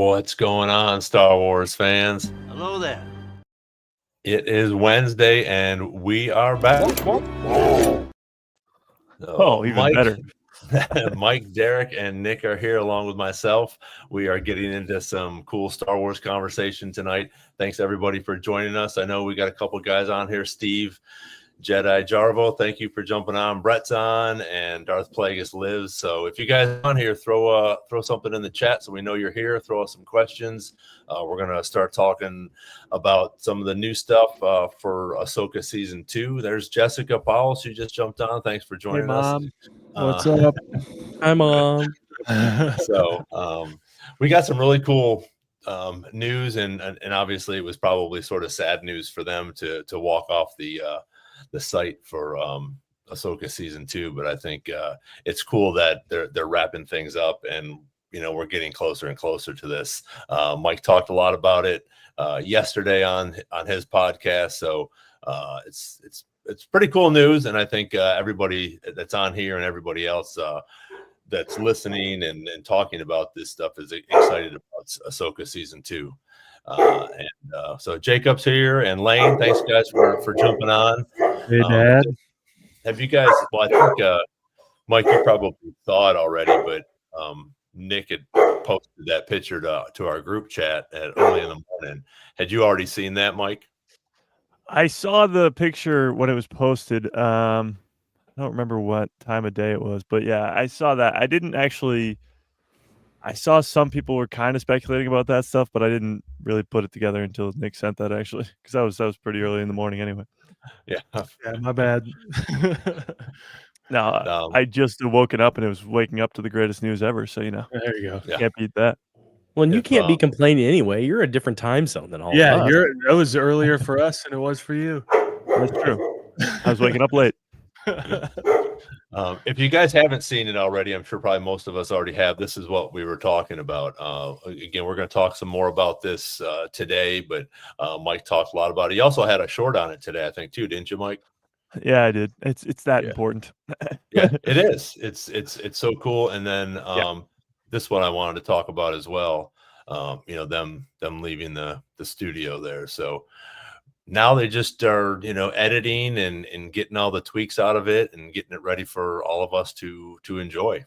What's going on, Star Wars fans? Hello there. It is Wednesday, and we are back. Even better. Mike, Derek, and Nick are here along with myself. We are getting into some cool Star Wars conversation tonight. Thanks, everybody, for joining us. I know we got a couple guys on here. Steve, Jedi Jarvo, thank you for jumping on. Brett's on, and Darth Plagueis lives. So if you guys are on here, throw something in the chat so we know you're here. Throw us some questions. We're going to start talking about some of the new stuff for Ahsoka Season 2. There's Jessica Powell. She just jumped on. Thanks for joining us. What's up? Hi, Mom. So we got some really cool news, and obviously it was probably sort of sad news for them to walk off the site for Ahsoka Season 2, but I think it's cool that they're wrapping things up, and we're getting closer and closer to this. Mike talked a lot about it yesterday on his podcast, so it's pretty cool news, and I think everybody that's on here and everybody else that's listening and talking about this stuff is excited about Ahsoka Season 2. So Jacob's here, and Lane, thanks guys for jumping on. Hey, Dad. Have you guys, well, I think Mike, you probably saw it already, but Nick had posted that picture to our group chat early in the morning. Had you already seen that, Mike? I saw the picture when it was posted. I don't remember what time of day it was, but yeah, I saw that. I saw some people were kind of speculating about that stuff, but I didn't really put it together until Nick sent that, actually, because that was pretty early in the morning anyway. Yeah, my bad. No, I just woken up and it was waking up to the greatest news ever. So there you go. Can't beat that. Well, and you can't be complaining anyway. You're a different time zone than all of us. That was earlier for us than it was for you. That's true. I was waking up late. If you guys haven't seen it already, I'm sure probably most of us already have. This is what we were talking about. Again, we're going to talk some more about this today, but Mike talked a lot about it. He also had a short on it today, I think, too, didn't you, Mike? Yeah, I did. It's that important. Yeah, it is. It's so cool. And then this one I wanted to talk about as well. Them leaving the studio there. So now they just are, editing and getting all the tweaks out of it and getting it ready for all of us to enjoy.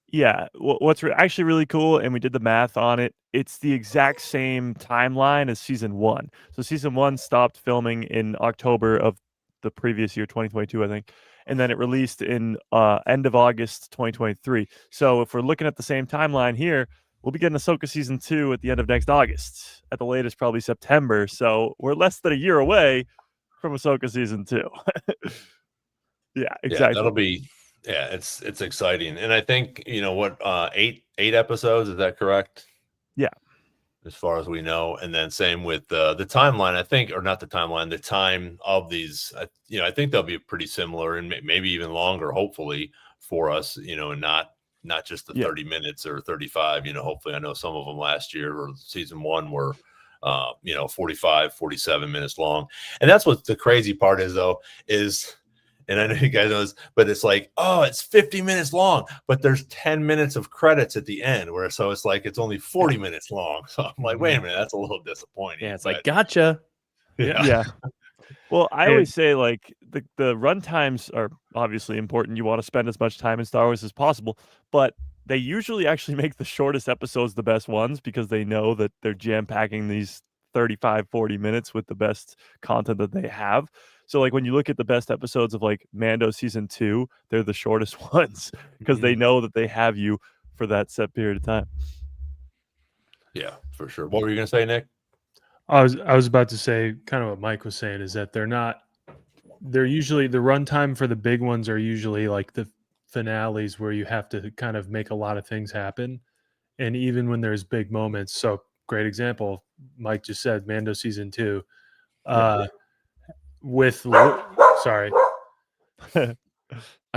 Yeah, what's actually really cool, and we did the math on it, it's the exact same timeline as Season 1. So Season 1 stopped filming in October of the previous year, 2022, I think, and then it released in end of August 2023. So if we're looking at the same timeline here, we'll be getting Ahsoka Season 2 at the end of next August, at the latest probably September. So we're less than a year away from Ahsoka Season 2. Yeah, exactly. Yeah, that'll be, it's exciting. And I think, 8 episodes, is that correct? Yeah. As far as we know. And then same with the timeline, I think, or not the timeline, the time of these, I think they'll be pretty similar and maybe even longer, hopefully, for us, and not just the 30 minutes or 35, hopefully. I know some of them last year or Season 1 were, 45, 47 minutes long. And that's what the crazy part is, though, and I know you guys know this, but it's like, oh, it's 50 minutes long, but there's 10 minutes of credits at the end so it's like it's only 40 minutes long. So I'm like, wait a minute, that's a little disappointing. Yeah, it's like, gotcha. Yeah. Well, I always say, like, the run times are obviously important. You want to spend as much time in Star Wars as possible, but they usually actually make the shortest episodes the best ones because they know that they're jam-packing these 35, 40 minutes with the best content that they have. So, like, when you look at the best episodes of, like, Mando Season 2, they're the shortest ones because they know that they have you for that set period of time. Yeah, for sure. What were you going to say, Nick? I was about to say kind of what Mike was saying is that they're usually, the runtime for the big ones are usually like the finales where you have to kind of make a lot of things happen. And even when there's big moments, so great example, Mike just said Mando Season 2. Sorry.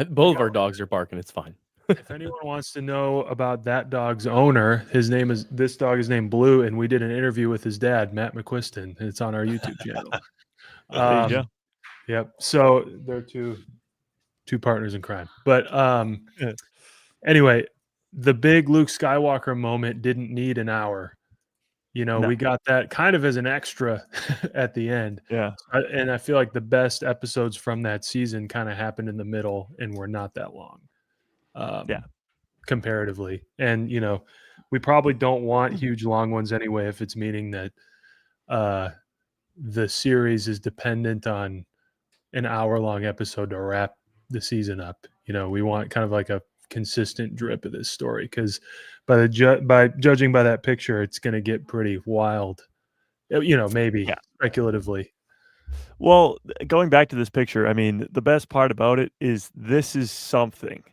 Both of our dogs are barking. It's fine. If anyone wants to know about that dog's owner, this dog is named Blue, and we did an interview with his dad, Matt McQuiston. And it's on our YouTube channel. There you go. Yep. So they're two partners in crime. But anyway, the big Luke Skywalker moment didn't need an hour. No. We got that kind of as an extra at the end. Yeah. And I feel like the best episodes from that season kind of happened in the middle and were not that long. Comparatively. And, we probably don't want huge long ones anyway, if it's meaning that the series is dependent on an hour-long episode to wrap the season up. We want kind of like a consistent drip of this story, because by judging by that picture, it's going to get pretty wild. Maybe speculatively. Well, going back to this picture, I mean, the best part about it is this is something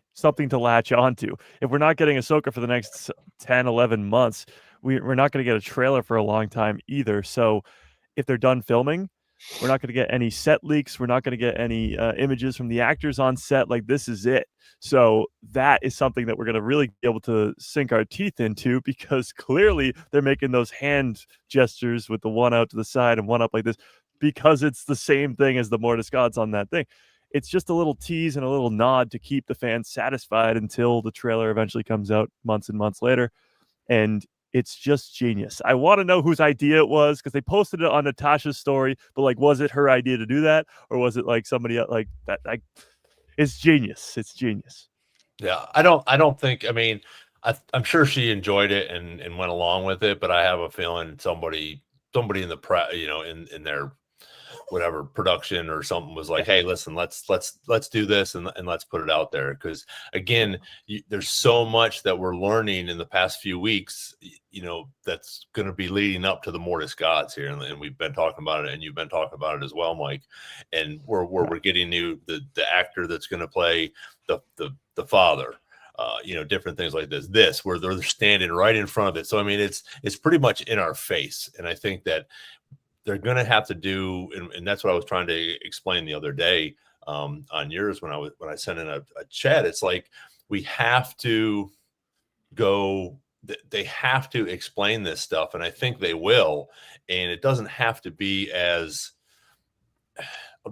to latch onto. If we're not getting Ahsoka for the next 10, 11 months, we're not going to get a trailer for a long time either. So if they're done filming, we're not going to get any set leaks. We're not going to get any images from the actors on set. Like, this is it. So that is something that we're going to really be able to sink our teeth into, because clearly they're making those hand gestures with the one out to the side and one up like this, because it's the same thing as the Mortis gods on that thing. It's just a little tease and a little nod to keep the fans satisfied until the trailer eventually comes out months and months later. And it's just genius. I want to know whose idea it was, because they posted it on Natasha's story, but like, was it her idea to do that, or was it like somebody like that? Like, it's genius. It's genius. Yeah, I don't think. I mean, I'm sure she enjoyed it and went along with it, but I have a feeling somebody in the in their whatever production or something was like, hey, listen, let's do this and let's put it out there, because again, there's so much that we're learning in the past few weeks, that's going to be leading up to the Mortis gods here, and we've been talking about it, and you've been talking about it as well, Mike. And we're getting the actor that's going to play the father. Different things like this where they're standing right in front of it. So I mean, it's pretty much in our face, and I think that they're going to have to do, and that's what I was trying to explain the other day on yours when I sent in a chat. It's like, we have to go. They have to explain this stuff, and I think they will. And it doesn't have to be as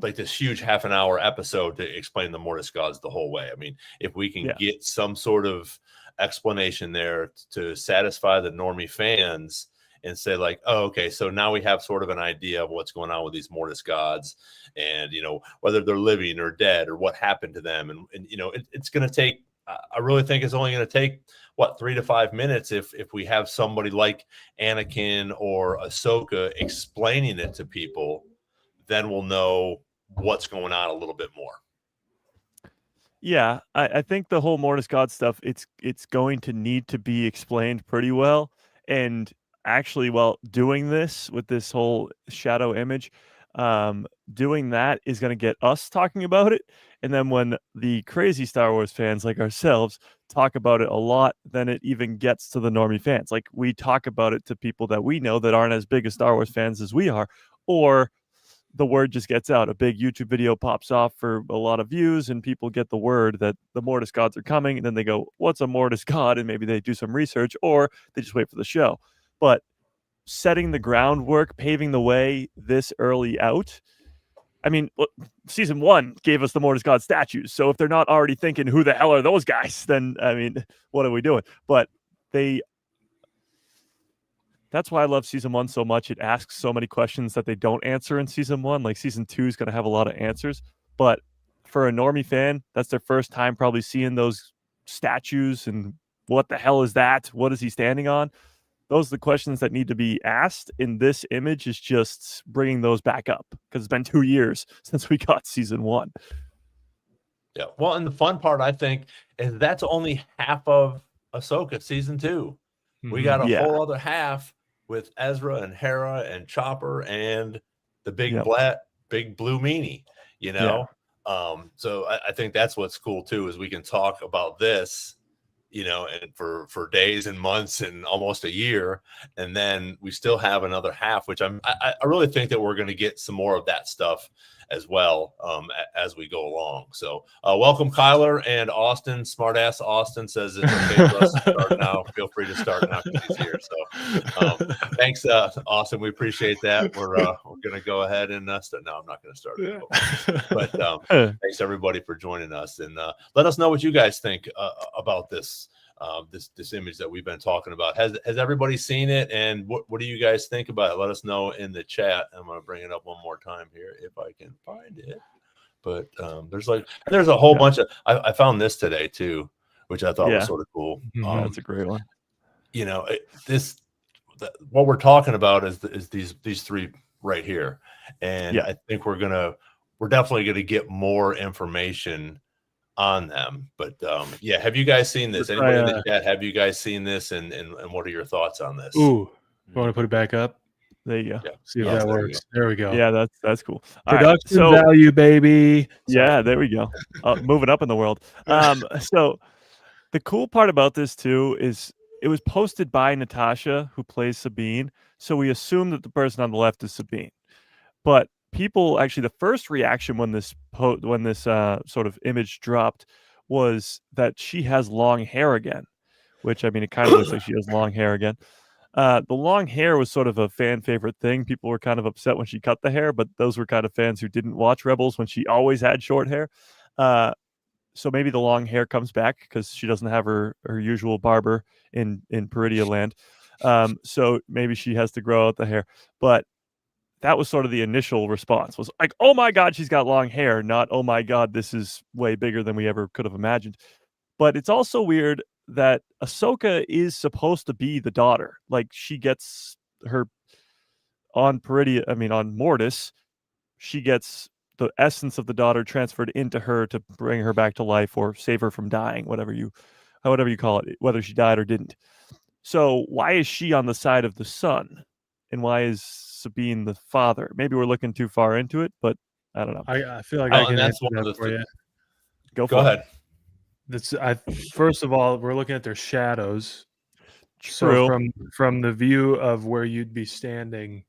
like this huge half an hour episode to explain the Mortis gods the whole way. I mean, if we can get some sort of explanation there to satisfy the normie fans, and say like, oh, okay, so now we have sort of an idea of what's going on with these Mortis gods, and whether they're living or dead or what happened to them, and it's going to take. I really think it's only going to take 3 to 5 minutes if we have somebody like Anakin or Ahsoka explaining it to people, then we'll know what's going on a little bit more. Yeah, I think the whole Mortis god stuff, it's going to need to be explained pretty well, and actually, doing this with this whole shadow image, doing that is going to get us talking about it. And then when the crazy Star Wars fans like ourselves talk about it a lot, then it even gets to the normie fans. Like, we talk about it to people that we know that aren't as big as Star Wars fans as we are, or the word just gets out. A big YouTube video pops off for a lot of views, and people get the word that the Mortis gods are coming. And then they go, what's a Mortis god? And maybe they do some research, or they just wait for the show. But setting the groundwork, paving the way this early out. I mean, season 1 gave us the Mortis god statues. So if they're not already thinking, who the hell are those guys? Then, I mean, what are we doing? But that's why I love season 1 so much. It asks so many questions that they don't answer in season 1. Like, season 2 is going to have a lot of answers. But for a normie fan, that's their first time probably seeing those statues. And what the hell is that? What is he standing on? Those are the questions that need to be asked. In this image is just bringing those back up, because it's been 2 years since we got season 1. Yeah. Well, and the fun part, I think, is that's only half of Ahsoka season 2. We got a whole other half with Ezra and Hera and Chopper and the big blue meanie, So I think that's what's cool too, is we can talk about this, and for days and months and almost a year, and then we still have another half, which I really think that we're going to get some more of that stuff as well as we go along. So welcome, Kyler and Austin. Smartass Austin says it's okay for us to start now. Feel free to start now because he's here. So thanks, Austin. We appreciate that. We're going to go ahead and start. No, I'm not going to start. But thanks everybody for joining us, and let us know what you guys think about this this image that we've been talking about. Has everybody seen it? And what do you guys think about it? Let us know in the chat. I'm going to bring it up one more time here if I can find it. But there's a whole bunch of. I found this today too, which I thought was sort of cool. That's a great one. What we're talking about is these three right here, and I think we're definitely gonna get more information on them. But have you guys seen this? Anybody in the chat, have you guys seen this? And what are your thoughts on this? Ooh, you want to put it back up? There you go. Yeah. See if that works. There we go. Yeah, that's cool. Production value, baby. Yeah, there we go. Moving up in the world. So the cool part about this too is it was posted by Natasha, who plays Sabine. So we assume that the person on the left is Sabine. But people actually, the first reaction when this sort of image dropped was that she has long hair again, which, I mean, it kind of looks like she has long hair again. The long hair was sort of a fan favorite thing. People were kind of upset when she cut the hair, but those were kind of fans who didn't watch Rebels when she always had short hair. So maybe the long hair comes back because she doesn't have her usual barber in Peridia land. So maybe she has to grow out the hair. But that was sort of the initial response, was like, oh my God, she's got long hair, not, oh my God, this is way bigger than we ever could have imagined. But it's also weird that Ahsoka is supposed to be the daughter. Like, she gets her on Mortis, she gets the essence of the daughter transferred into her to bring her back to life or save her from dying, whatever you call it, whether she died or didn't. So why is she on the side of the son? And why is Sabine the father? Maybe we're looking too far into it, but I don't know. I feel like I can answer that for you. Go ahead. First of all, we're looking at their shadows. True. So from the view of where you'd be standing,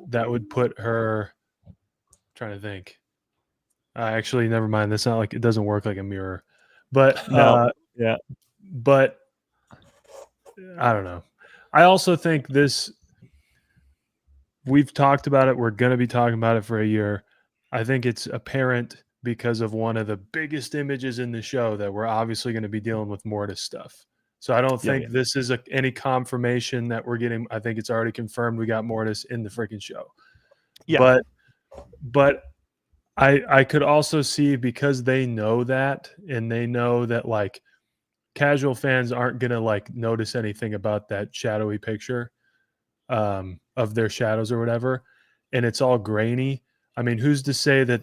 that would put her. I'm trying to think. Actually, never mind. That's not like, it doesn't work like a mirror. But no, But I don't know. I also think this. We've talked about it. We're going to be talking about it for a year. I think it's apparent because of one of the biggest images in the show that we're obviously going to be dealing with Mortis stuff. So I don't think this is any confirmation that we're getting. I think it's already confirmed we got Mortis in the freaking show. Yeah. But I could also see, because they know that, and they know that like casual fans aren't going to like notice anything about that shadowy picture of their shadows or whatever, and it's all grainy. I mean, who's to say that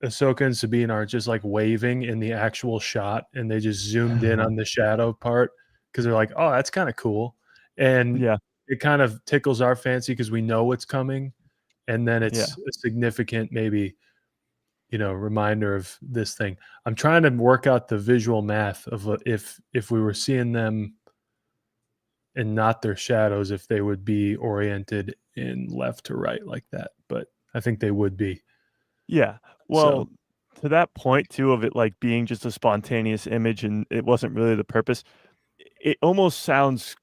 Ahsoka and Sabine aren't just like waving in the actual shot and they just zoomed in on the shadow part because they're like, oh, that's kind of cool. And it kind of tickles our fancy because we know what's coming. And then it's a significant, maybe, reminder of this thing. I'm trying to work out the visual math of if we were seeing them and not their shadows, if they would be oriented in left to right like that. But I think they would be. Yeah. Well, to that point too, of it like being just a spontaneous image and it wasn't really the purpose, it almost sounds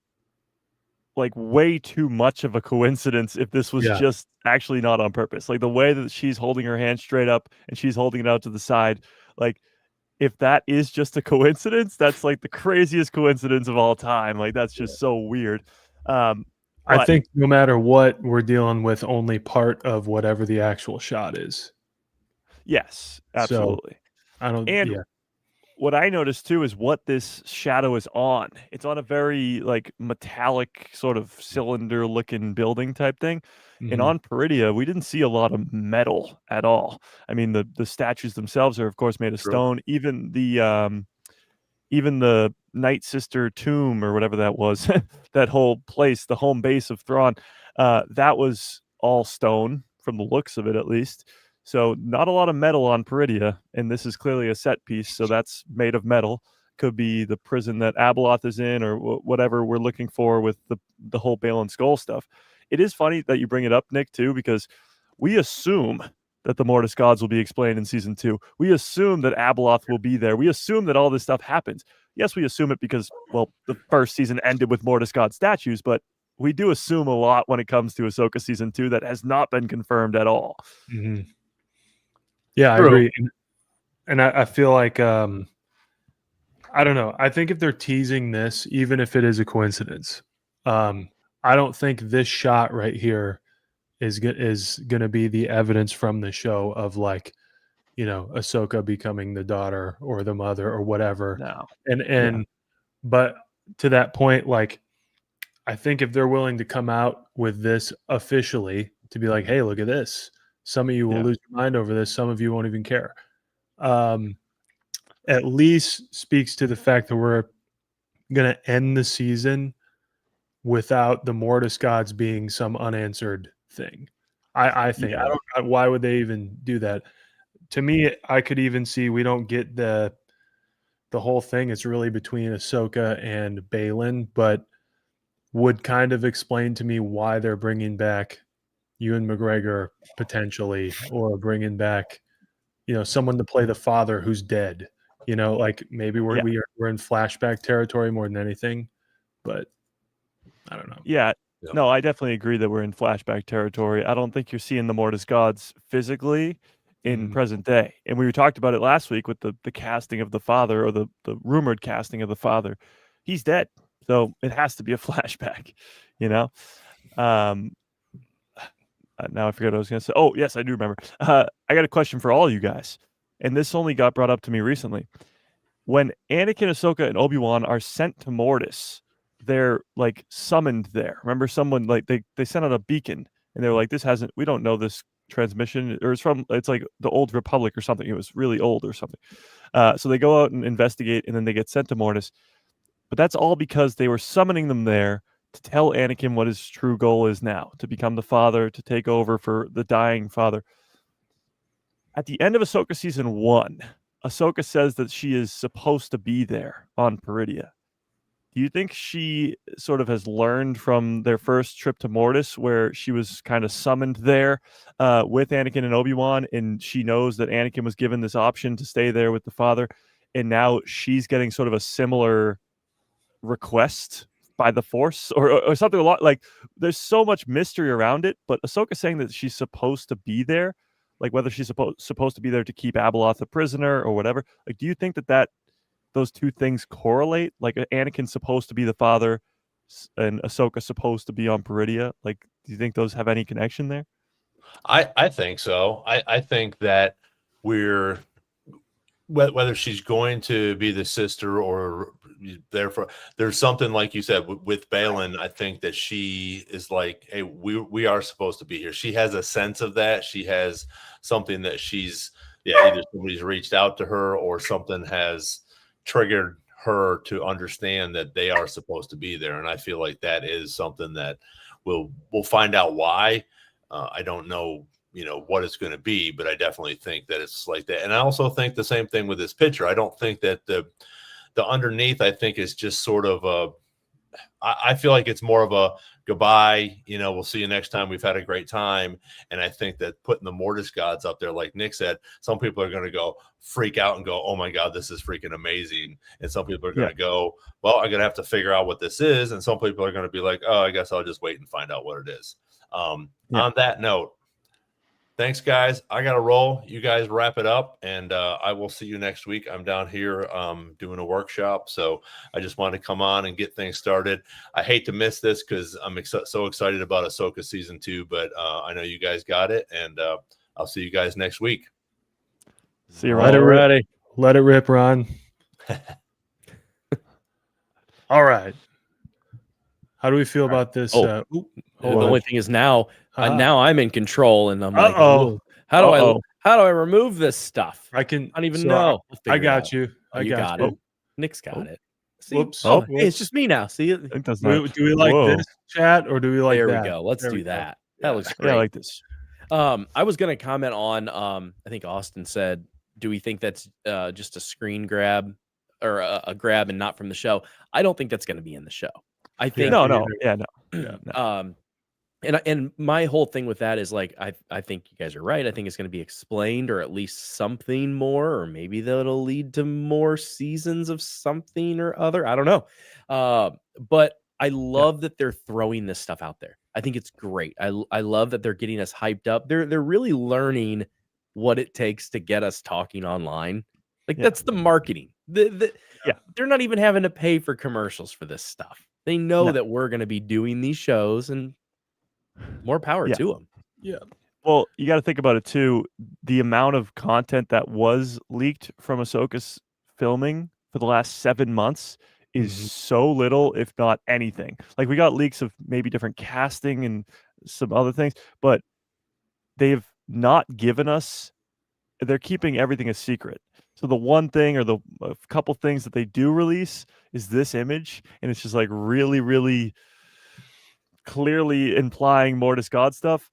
like way too much of a coincidence if this was just actually not on purpose. Like the way that she's holding her hand straight up and she's holding it out to the side, like if that is just a coincidence, that's like the craziest coincidence of all time. Like that's just so weird. I think no matter what, we're dealing with only part of whatever the actual shot is. Yes, absolutely. So, what I noticed too is what this shadow is on. It's on a very like metallic sort of cylinder looking building type thing. Mm-hmm. And on Peridia, we didn't see a lot of metal at all. I mean, the statues themselves are of course made of stone. Even the Night Sister tomb or whatever that was, that whole place, the home base of Thrawn, that was all stone from the looks of it, at least. So not a lot of metal on Peridia, and this is clearly a set piece, so that's made of metal. Could be the prison that Abeloth is in, or whatever we're looking for with the whole Bale and Skull stuff. It is funny that you bring it up, Nick, too, because we assume that the Mortis gods will be explained in season 2. We assume that Abeloth will be there. We assume that all this stuff happens. Yes, we assume it because, well, the first season ended with Mortis god statues, but we do assume a lot when it comes to Ahsoka season 2 that has not been confirmed at all. Mm-hmm. Yeah, true. I agree. And I feel like I don't know. I think if they're teasing this, even if it is a coincidence, I don't think this shot right here is going to be the evidence from the show of like, Ahsoka becoming the daughter or the mother or whatever. No. And but to that point, like, I think if they're willing to come out with this officially to be like, hey, look at this. Some of you will lose your mind over this. Some of you won't even care. At least speaks to the fact that we're going to end the season without the Mortis gods being some unanswered thing. I think. I don't. Why would they even do that? To me, I could even see we don't get the whole thing. It's really between Ahsoka and Baylan, but would kind of explain to me why they're bringing back Ewan McGregor potentially, or bringing back, someone to play the father who's dead. Like maybe we're in flashback territory more than anything, but I don't know. Yeah. No, I definitely agree that we're in flashback territory. I don't think you're seeing the Mortis gods physically in present day. And we talked about it last week with the casting of the father, or the rumored casting of the father. He's dead. So it has to be a flashback, Now I forget what I was going to say. Oh, yes, I do remember. I got a question for all you guys. And this only got brought up to me recently. When Anakin, Ahsoka, and Obi-Wan are sent to Mortis, they're like summoned there. Remember, someone like they sent out a beacon and they're like, we don't know this transmission, or it's like the Old Republic or something. It was really old or something. So they go out and investigate, and then they get sent to Mortis. But that's all because they were summoning them there to tell Anakin what his true goal is now, to become the father, to take over for the dying father. At the end of Ahsoka season 1, Ahsoka says that she is supposed to be there on Peridia. Do you think she sort of has learned from their first trip to Mortis, where she was kind of summoned there with Anakin and Obi-Wan, and she knows that Anakin was given this option to stay there with the father, and now she's getting sort of a similar request by the Force, or something a lot like? There's so much mystery around it, but Ahsoka saying that she's supposed to be there, like whether she's supposed to be there to keep Abeloth a prisoner or whatever. Like, do you think that those two things correlate? Like, Anakin's supposed to be the father and Ahsoka's supposed to be on Peridia. Like, do you think those have any connection there? I think so. I think that whether she's going to be the sister or therefore, there's something like you said with Baylan. I think that she is like, hey, we are supposed to be here. She has a sense of that. She has something that either somebody's reached out to her or something has triggered her to understand that they are supposed to be there. And I feel like that is something that we'll find out why. I don't know, what it's going to be, but I definitely think that it's like that. And I also think the same thing with this picture. I don't think that the underneath, I think, is just sort of I feel like it's more of a goodbye, we'll see you next time. We've had a great time. And I think that putting the Mortis gods up there, like Nick said, some people are going to go freak out and go, oh my God, this is freaking amazing. And some people are going to go, well, I'm going to have to figure out what this is. And some people are going to be like, oh, I guess I'll just wait and find out what it is. On that note, thanks, guys. I got to roll. You guys wrap it up, and I will see you next week. I'm down here doing a workshop, so I just want to come on and get things started. I hate to miss this because I'm so excited about Ahsoka season 2, but I know you guys got it, and I'll see you guys next week. See you, Ron. Let it rip, Ron. All right. How do we feel about this? The only thing is now I'm in control, and I'm like, how do I remove this stuff? I don't even know. I got you. I got it. Nick's got it. See? Whoops. Hey, it's just me now. See it? Do we like this chat, or do we like that? There we go. Let's do that. That looks great. Yeah, I like this. I was going to comment on, I think Austin said, do we think that's just a screen grab or a grab and not from the show? I don't think that's going to be in the show. I think no. And my whole thing with that is like, I think you guys are right. I think it's going to be explained, or at least something more, or maybe that'll lead to more seasons of something or other. I don't know. But I love that they're throwing this stuff out there. I think it's great. I love that they're getting us hyped up. They're really learning what it takes to get us talking online. Like that's the marketing. They're not even having to pay for commercials for this stuff. They know No. that we're going to be doing these shows, and more power Yeah. to them. Yeah. Well, you got to think about it too. The amount of content that was leaked from Ahsoka's filming for the last 7 months is so little, if not anything. Like, we got leaks of maybe different casting and some other things, but they've not given us. They're keeping everything a secret. So the one thing or the a couple things that they do release is this image, and it's just like really, really clearly implying Mortis God stuff.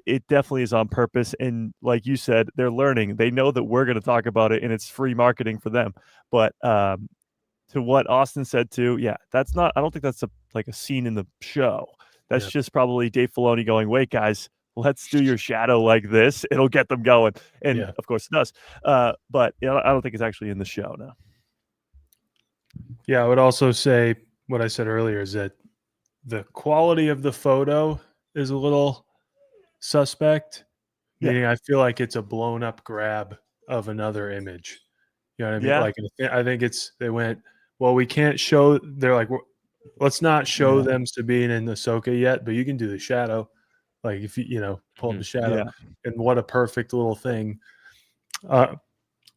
It definitely is on purpose, and like you said, they're learning. They know that we're going to talk about it, and it's free marketing for them. But to what Austin said too, yeah, that's not. I don't think that's like a scene in the show. That's just probably Dave Filoni going, "Wait, guys, let's do your shadow like this. It'll get them going." And of course, it does. But I don't think it's actually in the show now. Yeah, I would also say what I said earlier is that the quality of the photo is a little suspect. Meaning, I feel like it's a blown up grab of another image. You know what I mean? Yeah. Like, I think they went, well, we can't show. They're like, let's not show them Sabine and Ahsoka yet, but you can do the shadow. Like, if you pull up the shadow, and what a perfect little thing.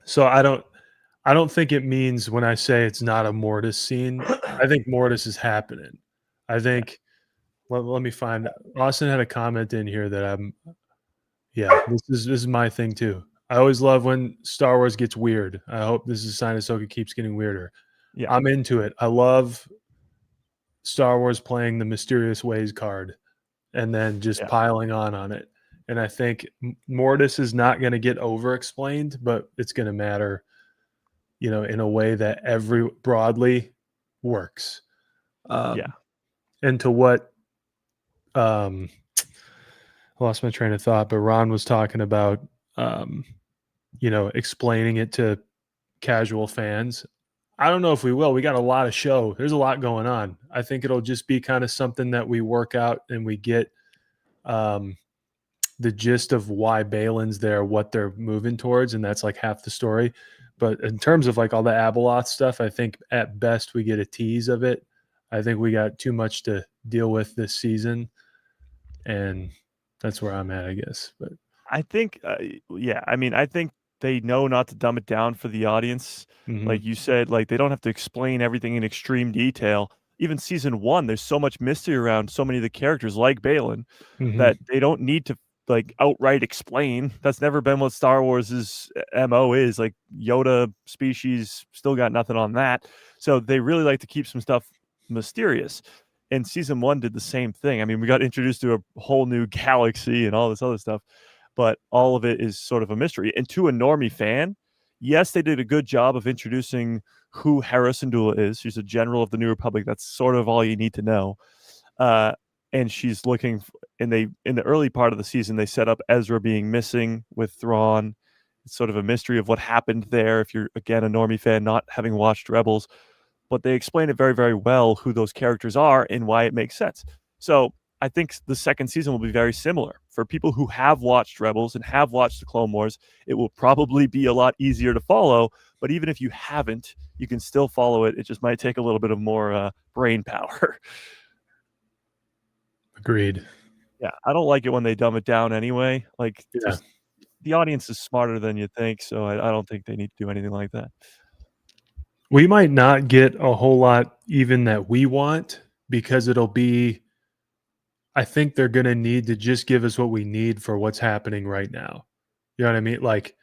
So I don't think it means when I say it's not a Mortis scene. I think Mortis is happening. I think. Let me find. Austin had a comment in here that this is my thing too. I always love when Star Wars gets weird. I hope this is a sign Ahsoka keeps getting weirder. Yeah, I'm into it. I love Star Wars playing the mysterious ways card and then just piling on it. And I think Mortis is not going to get over explained, but it's going to matter, in a way that broadly works. And to what I lost my train of thought, but Ron was talking about explaining it to casual fans. I don't know if we will. We got a lot of show. There's a lot going on. I think it'll just be kind of something that we work out and we get the gist of why Balin's there, what they're moving towards, and that's like half the story. But in terms of like all the Abeloth stuff, I think at best we get a tease of it. I think we got too much to deal with this season, and that's where I'm at, I guess. But I think, I think they know not to dumb it down for the audience. Like you said, like they don't have to explain everything in extreme detail. Even season 1, there's so much mystery around so many of the characters like Balin that they don't need to like outright explain. That's never been what Star Wars' MO is. Like Yoda species still got nothing on that. So they really like to keep some stuff mysterious. And season 1 did the same thing. I mean, we got introduced to a whole new galaxy and all this other stuff, but all of it is sort of a mystery. And to a normie fan, yes, they did a good job of introducing who Hera Syndulla is. She's a general of the New Republic. That's sort of all you need to know. And she's looking, in the early part of the season, they set up Ezra being missing with Thrawn. It's sort of a mystery of what happened there. If you're, again, a normie fan, not having watched Rebels, but they explain it very, very well who those characters are and why it makes sense. So I think the second season will be very similar. For people who have watched Rebels and have watched the Clone Wars, it will probably be a lot easier to follow. But even if you haven't, you can still follow it. It just might take a little bit of more brain power. Agreed. Yeah, I don't like it when they dumb it down anyway. Like, the audience is smarter than you think, so I don't think they need to do anything like that. We might not get a whole lot even that we want, because it'll be, I think they're going to need to just give us what we need for what's happening right now. You know what I mean? Like,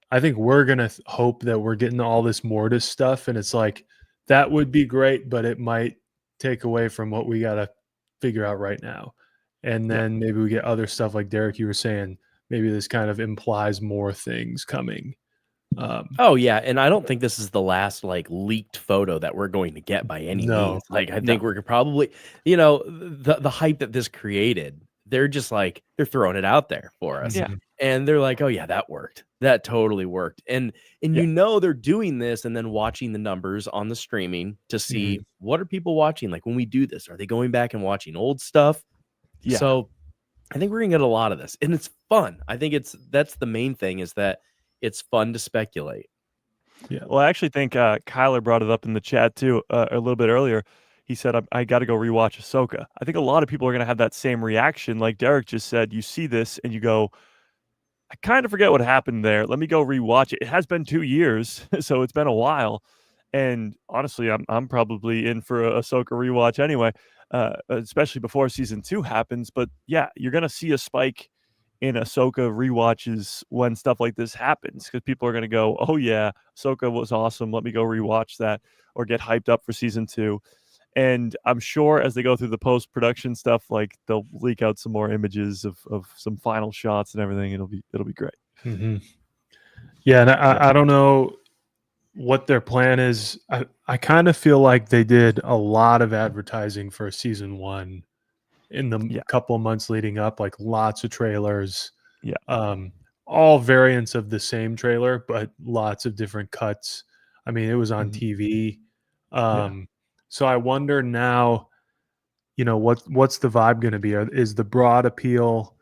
I think we're going to hope that we're getting all this Mortis stuff, and it's like, that would be great, but it might take away from what we got to figure out right now. And then maybe we get other stuff like Derek, you were saying, maybe this kind of implies more things coming. And I don't think this is the last like leaked photo that we're going to get by any means. Like, I think we're probably, the hype that this created, they're just like, they're throwing it out there for us. And they're like, oh yeah, that worked. That totally worked. And they're doing this and then watching the numbers on the streaming to see what are people watching. Like, when we do this, are they going back and watching old stuff? So I think we're gonna get a lot of this, and it's fun. I think that's the main thing, is that it's fun to speculate. Yeah. Well, I actually think Kyler brought it up in the chat too a little bit earlier. He said, I got to go rewatch Ahsoka. I think a lot of people are going to have that same reaction. Like Derek just said, you see this and you go, I kind of forget what happened there. Let me go rewatch it. It has been 2 years, so it's been a while. And honestly, I'm probably in for a Ahsoka rewatch anyway, especially before season 2 happens. But yeah, you're gonna see a spike in Ahsoka rewatches when stuff like this happens because people are gonna go, "Oh yeah, Ahsoka was awesome. Let me go rewatch that," or get hyped up for season 2. And I'm sure as they go through the post-production stuff, like they'll leak out some more images of some final shots and everything. It'll be great. Mm-hmm. Yeah, and I don't know what their plan is. I kind of feel like they did a lot of advertising for season 1 in the couple of months leading up, like lots of trailers. Yeah. All variants of the same trailer, but lots of different cuts. I mean, it was on TV. So I wonder now, what's the vibe going to be? Is the broad appeal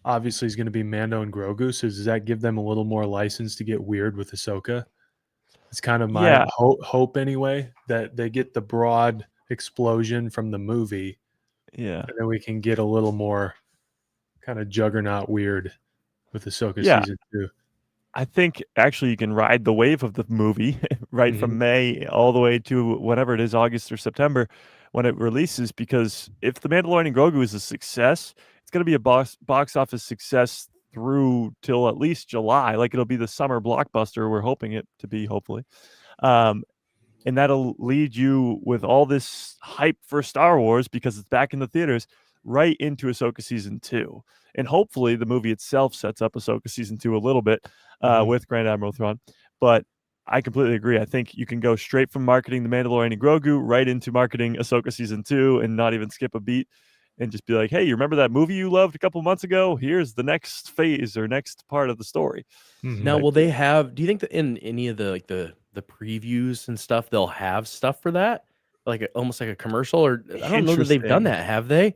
obviously is going to be Mando and Grogu? So does that give them a little more license to get weird with Ahsoka? It's kind of my hope anyway, that they get the broad explosion from the movie. Yeah. And then we can get a little more kind of juggernaut weird with Ahsoka season 2. I think actually you can ride the wave of the movie right from May all the way to whenever it is, August or September, when it releases. Because if The Mandalorian Grogu is a success, it's going to be a box office success through till at least July. Like it'll be the summer blockbuster we're hoping it to be, hopefully. And that'll lead you with all this hype for Star Wars because it's back in the theaters right into Ahsoka season 2. And hopefully the movie itself sets up Ahsoka season 2 a little bit with Grand Admiral Thrawn. But I completely agree. I think you can go straight from marketing The Mandalorian and Grogu right into marketing Ahsoka season 2 and not even skip a beat and just be like, hey, you remember that movie you loved a couple months ago? Here's the next phase or next part of the story. Now, will they have, do you think that in any of the, like the previews and stuff, they'll have stuff for that? Like almost like a commercial, or I don't know that they've done that. Have they?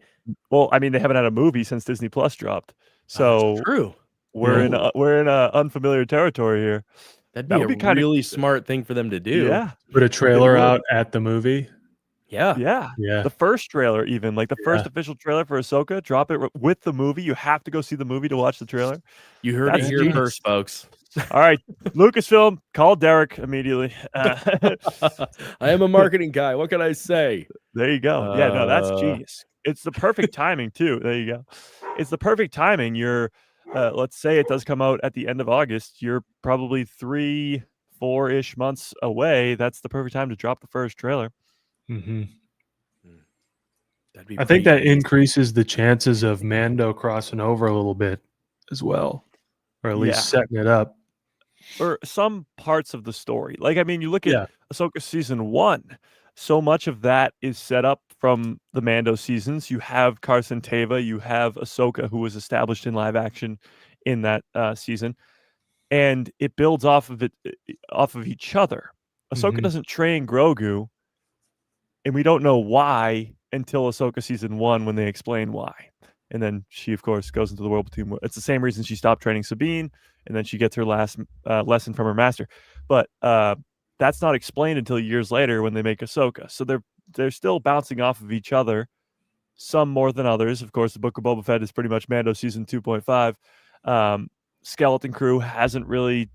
Well, I mean, they haven't had a movie since Disney Plus dropped. So that's true. We're in unfamiliar territory here. That'd be a really smart thing for them to do. Yeah. Put a trailer out at the movie. Yeah. The first trailer, even like the first official trailer for Ahsoka, drop it with the movie. You have to go see the movie to watch the trailer. You heard it here first, folks. All right, Lucasfilm, call Derek immediately. I am a marketing guy. What can I say? There you go. Yeah, no, that's genius. It's the perfect timing too. There you go. It's the perfect timing. You're, let's say it does come out at the end of August. You're probably 3-4-ish months away. That's the perfect time to drop the first trailer. I think that increases the chances of Mando crossing over a little bit as well, or at least setting it up. Or some parts of the story. Like, I mean, you look at Ahsoka season 1, so much of that is set up from the Mando seasons. You have Carson Teva, you have Ahsoka, who was established in live action in that season, and it builds off of each other. Ahsoka doesn't train Grogu, and we don't know why until Ahsoka season 1 when they explain why. And then she, of course, goes into the world between. It's the same reason she stopped training Sabine, and then she gets her last lesson from her master. But that's not explained until years later when they make Ahsoka. So they're still bouncing off of each other, some more than others. Of course, the Book of Boba Fett is pretty much Mando season 2.5. Skeleton Crew hasn't really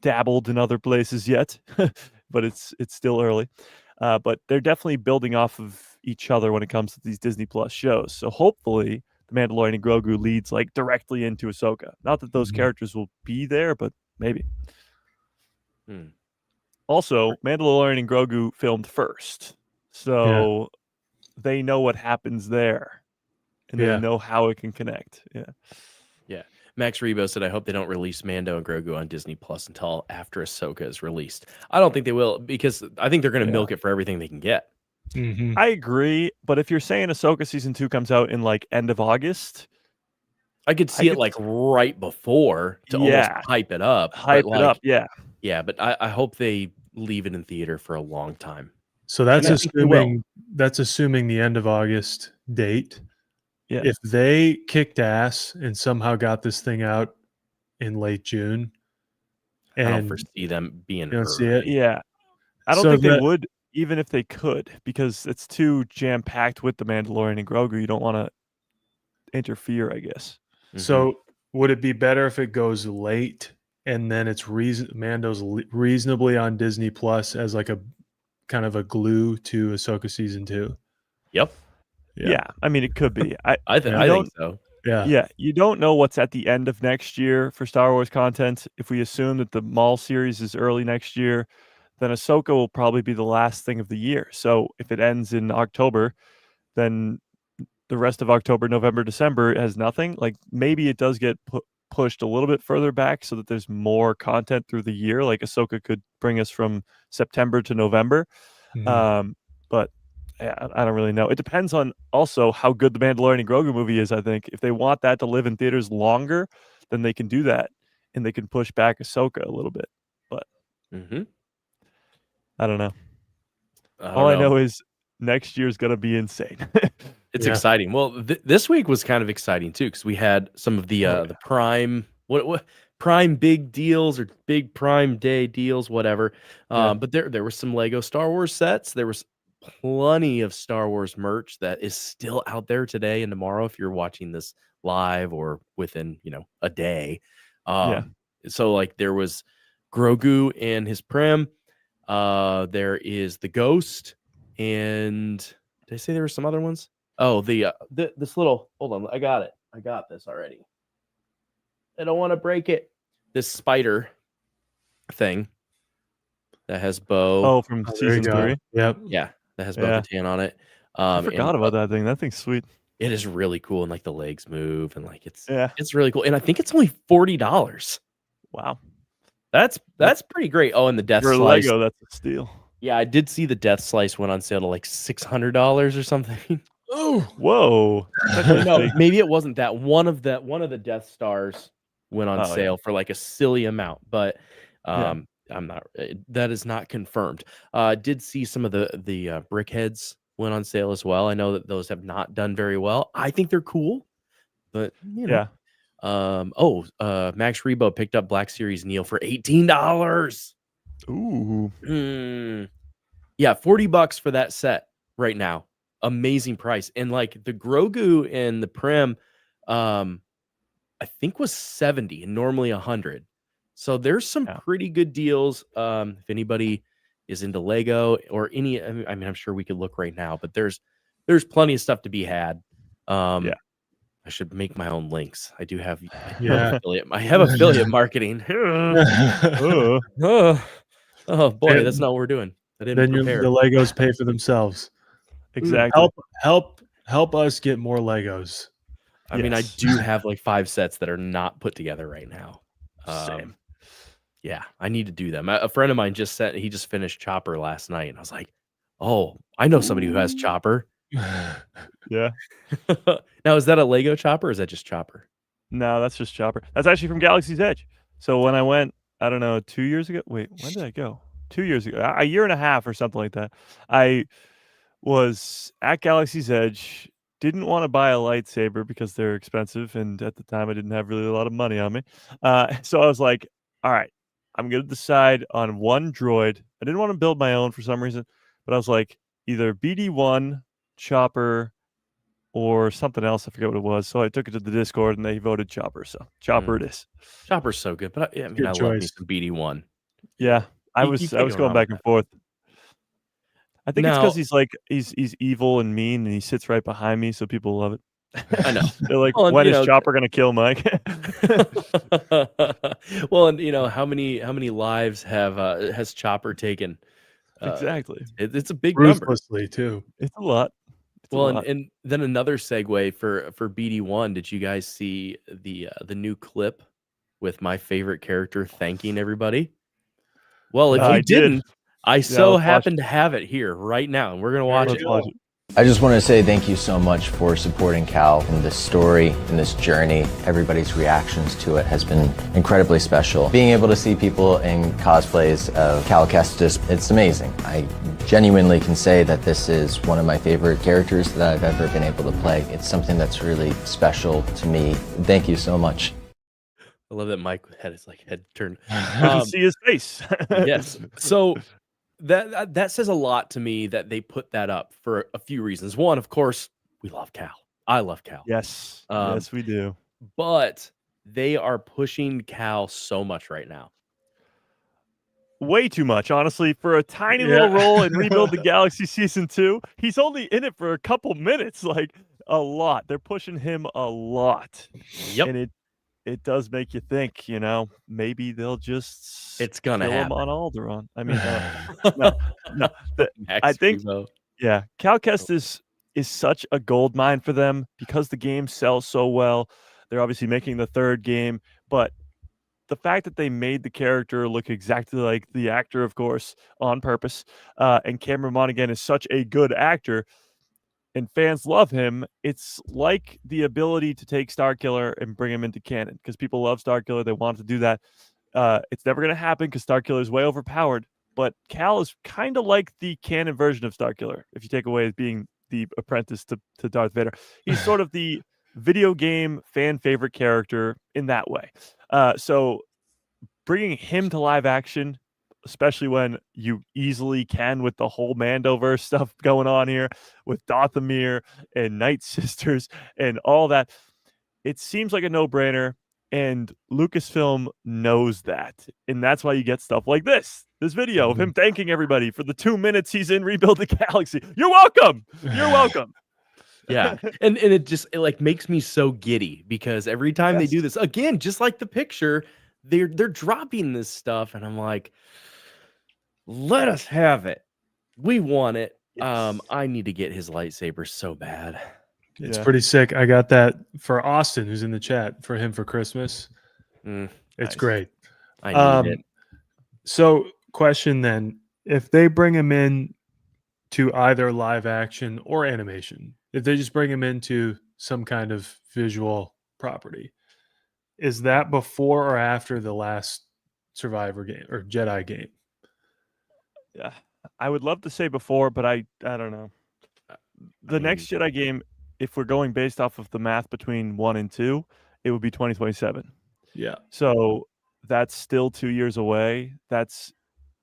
dabbled in other places yet, but it's still early. But they're definitely building off of each other when it comes to these Disney Plus shows. So hopefully The Mandalorian and Grogu leads like directly into Ahsoka. Not that those characters will be there, but maybe. Also, Mandalorian and Grogu filmed first. So they know what happens there. And they know how it can connect. Yeah. Max Rebo said, I hope they don't release Mando and Grogu on Disney Plus until after Ahsoka is released. I don't think they will, because I think they're going to milk it for everything they can get. I agree, but if you're saying Ahsoka season 2 comes out in like end of August, I could see it like right before to almost hype it up. Yeah, but I hope they leave it in theater for a long time. So that's assuming the end of August date. Yeah. If they kicked ass and somehow got this thing out in late June, I don't and foresee them being you don't see hurt. it. Yeah. I don't So think they that- would, even if they could, because it's too jam packed with the Mandalorian and Grogu. You don't want to interfere, I guess. So would it be better if it goes late and then it's Mando's reasonably on Disney Plus as like a kind of a glue to Ahsoka season 2? Yep. Yeah. I mean, it could be. I think so. Yeah. Yeah, you don't know what's at the end of next year for Star Wars content. If we assume that the Maul series is early next year, then Ahsoka will probably be the last thing of the year. So if it ends in October, then the rest of October, November, December has nothing. Like maybe it does get pushed a little bit further back so that there's more content through the year. Like Ahsoka could bring us from September to November. But yeah, I don't really know. It depends on also how good the Mandalorian and Grogu movie is, I think. If they want that to live in theaters longer, then they can do that. And they can push back Ahsoka a little bit. But I don't know. All I know is next year's going to be insane. It's exciting. Well, this week was kind of exciting too, because we had some of the Prime what Prime big deals or big Prime Day deals, whatever. But there were some Lego Star Wars sets. There was plenty of Star Wars merch that is still out there today and tomorrow if you're watching this live or within a day. So like there was Grogu and his Prim. There is the Ghost, and did I say there were some other ones? Oh, this little, hold on, I got it. I got this already. I don't want to break it. This spider thing that has Bo. Oh, from season 3. Yep. Yeah, that has Bo-Katan on it. I forgot about that thing. That thing's sweet. It is really cool, and like the legs move, and like it's really cool. And I think it's only $40. Wow, that's pretty great. Oh, and the Death for Slice. Lego, that's a steal. Yeah, I did see the Death Slice went on sale to like $600 or something. Oh, whoa! No, maybe it wasn't that. One of the Death Stars went on sale for like a silly amount, but I'm not. That is not confirmed. Did see some of the brickheads went on sale as well. I know that those have not done very well. I think they're cool, but Max Rebo picked up Black Series Neil for $18. Ooh. Yeah, $40 for that set right now. Amazing price. And like the Grogu and the Prim, I think was $70 and normally $100. So there's some pretty good deals. If anybody is into Lego or any, I mean, I'm sure we could look right now, but there's plenty of stuff to be had. I should make my own links. I do have, I have affiliate marketing. Oh boy, that's not what we're doing. I didn't prepare. The Legos pay for themselves. Exactly. Help us get more Legos. I mean, I do have like 5 sets that are not put together right now. Same. Yeah, I need to do them. A friend of mine just finished Chopper last night, and I was like, "Oh, I know somebody who has Chopper." Yeah. Now, is that a Lego Chopper or is that just Chopper? No, that's just Chopper. That's actually from Galaxy's Edge. So when I went, I don't know, 2 years ago. Wait, when did I go? 2 years ago, a year and a half or something like that. I was at Galaxy's Edge. Didn't want to buy a lightsaber because they're expensive, and at the time I didn't have really a lot of money on me. So I was like, all right, I'm going to decide on one droid. I didn't want to build my own for some reason, but I was like, either BD1, Chopper, or something else. I forget what it was. So I took it to the Discord, and they voted Chopper. So Chopper it is. Chopper's so good, but I love me some BD1. Yeah, I was going back and forth. I think it's because he's like he's evil and mean, and he sits right behind me, so people love it. I know. They're like, when is Chopper gonna kill Mike? Well, and how many lives has Chopper taken? Exactly. It's a big ruthlessly too. It's a lot. And then another segue for BD1. Did you guys see the new clip with my favorite character thanking everybody? Well, if you didn't. I happen to have it here right now, and we're going to watch it. I just want to say thank you so much for supporting Cal in this story, in this journey. Everybody's reactions to it has been incredibly special. Being able to see people in cosplays of Cal Kestis, it's amazing. I genuinely can say that this is one of my favorite characters that I've ever been able to play. It's something that's really special to me. Thank you so much. I love that Mike had his head turned. You can see his face. Yes. So that says a lot to me that they put that up for a few reasons. One, of course, we love Cal. I love Cal. Yes. Um, Yes, we do. But they are pushing Cal so much right now. Way too much, honestly, for a tiny little role in Rebuild the Galaxy Season 2. He's only in it for a couple minutes, like a lot. They're pushing him a lot. Yep. And it does make you think, maybe they'll just It's gonna kill him happen. on Alderaan. I mean, no. I think, Cal Kestis is such a gold mine for them because the game sells so well. They're obviously making the third game, but the fact that they made the character look exactly like the actor, of course, on purpose, and Cameron Monaghan is such a good actor, and fans love him. It's like the ability to take Starkiller and bring him into canon because people love Starkiller. They want to do that. It's never going to happen because Starkiller is way overpowered. But Cal is kind of like the canon version of Starkiller. If you take away as being the apprentice to Darth Vader, he's sort of the video game fan favorite character in that way. So bringing him to live action, especially when you easily can with the whole Mandoverse stuff going on here with Dathomir and Night Sisters and all that, it seems like a no-brainer, and Lucasfilm knows that, and that's why you get stuff like this video of him thanking everybody for the 2 minutes he's in Rebuild the Galaxy. You're welcome. You're welcome. Yeah. And it makes me so giddy because every time they do this, again, just like the picture, they're dropping this stuff, and I'm like, let us have it. We want it. Yes. I need to get his lightsaber so bad. It's pretty sick. I got that for Austin, who's in the chat, for him for Christmas. It's Nice. great. I need it. So, question then: if they bring him in to either live action or animation, if they just bring him into some kind of visual property, is that before or after the last Survivor game or Jedi game? Yeah, I would love to say before, but I don't know. The next Jedi game, if we're going based off of the math between 1 and 2, it would be 2027. Yeah. So that's still 2 years away. That's,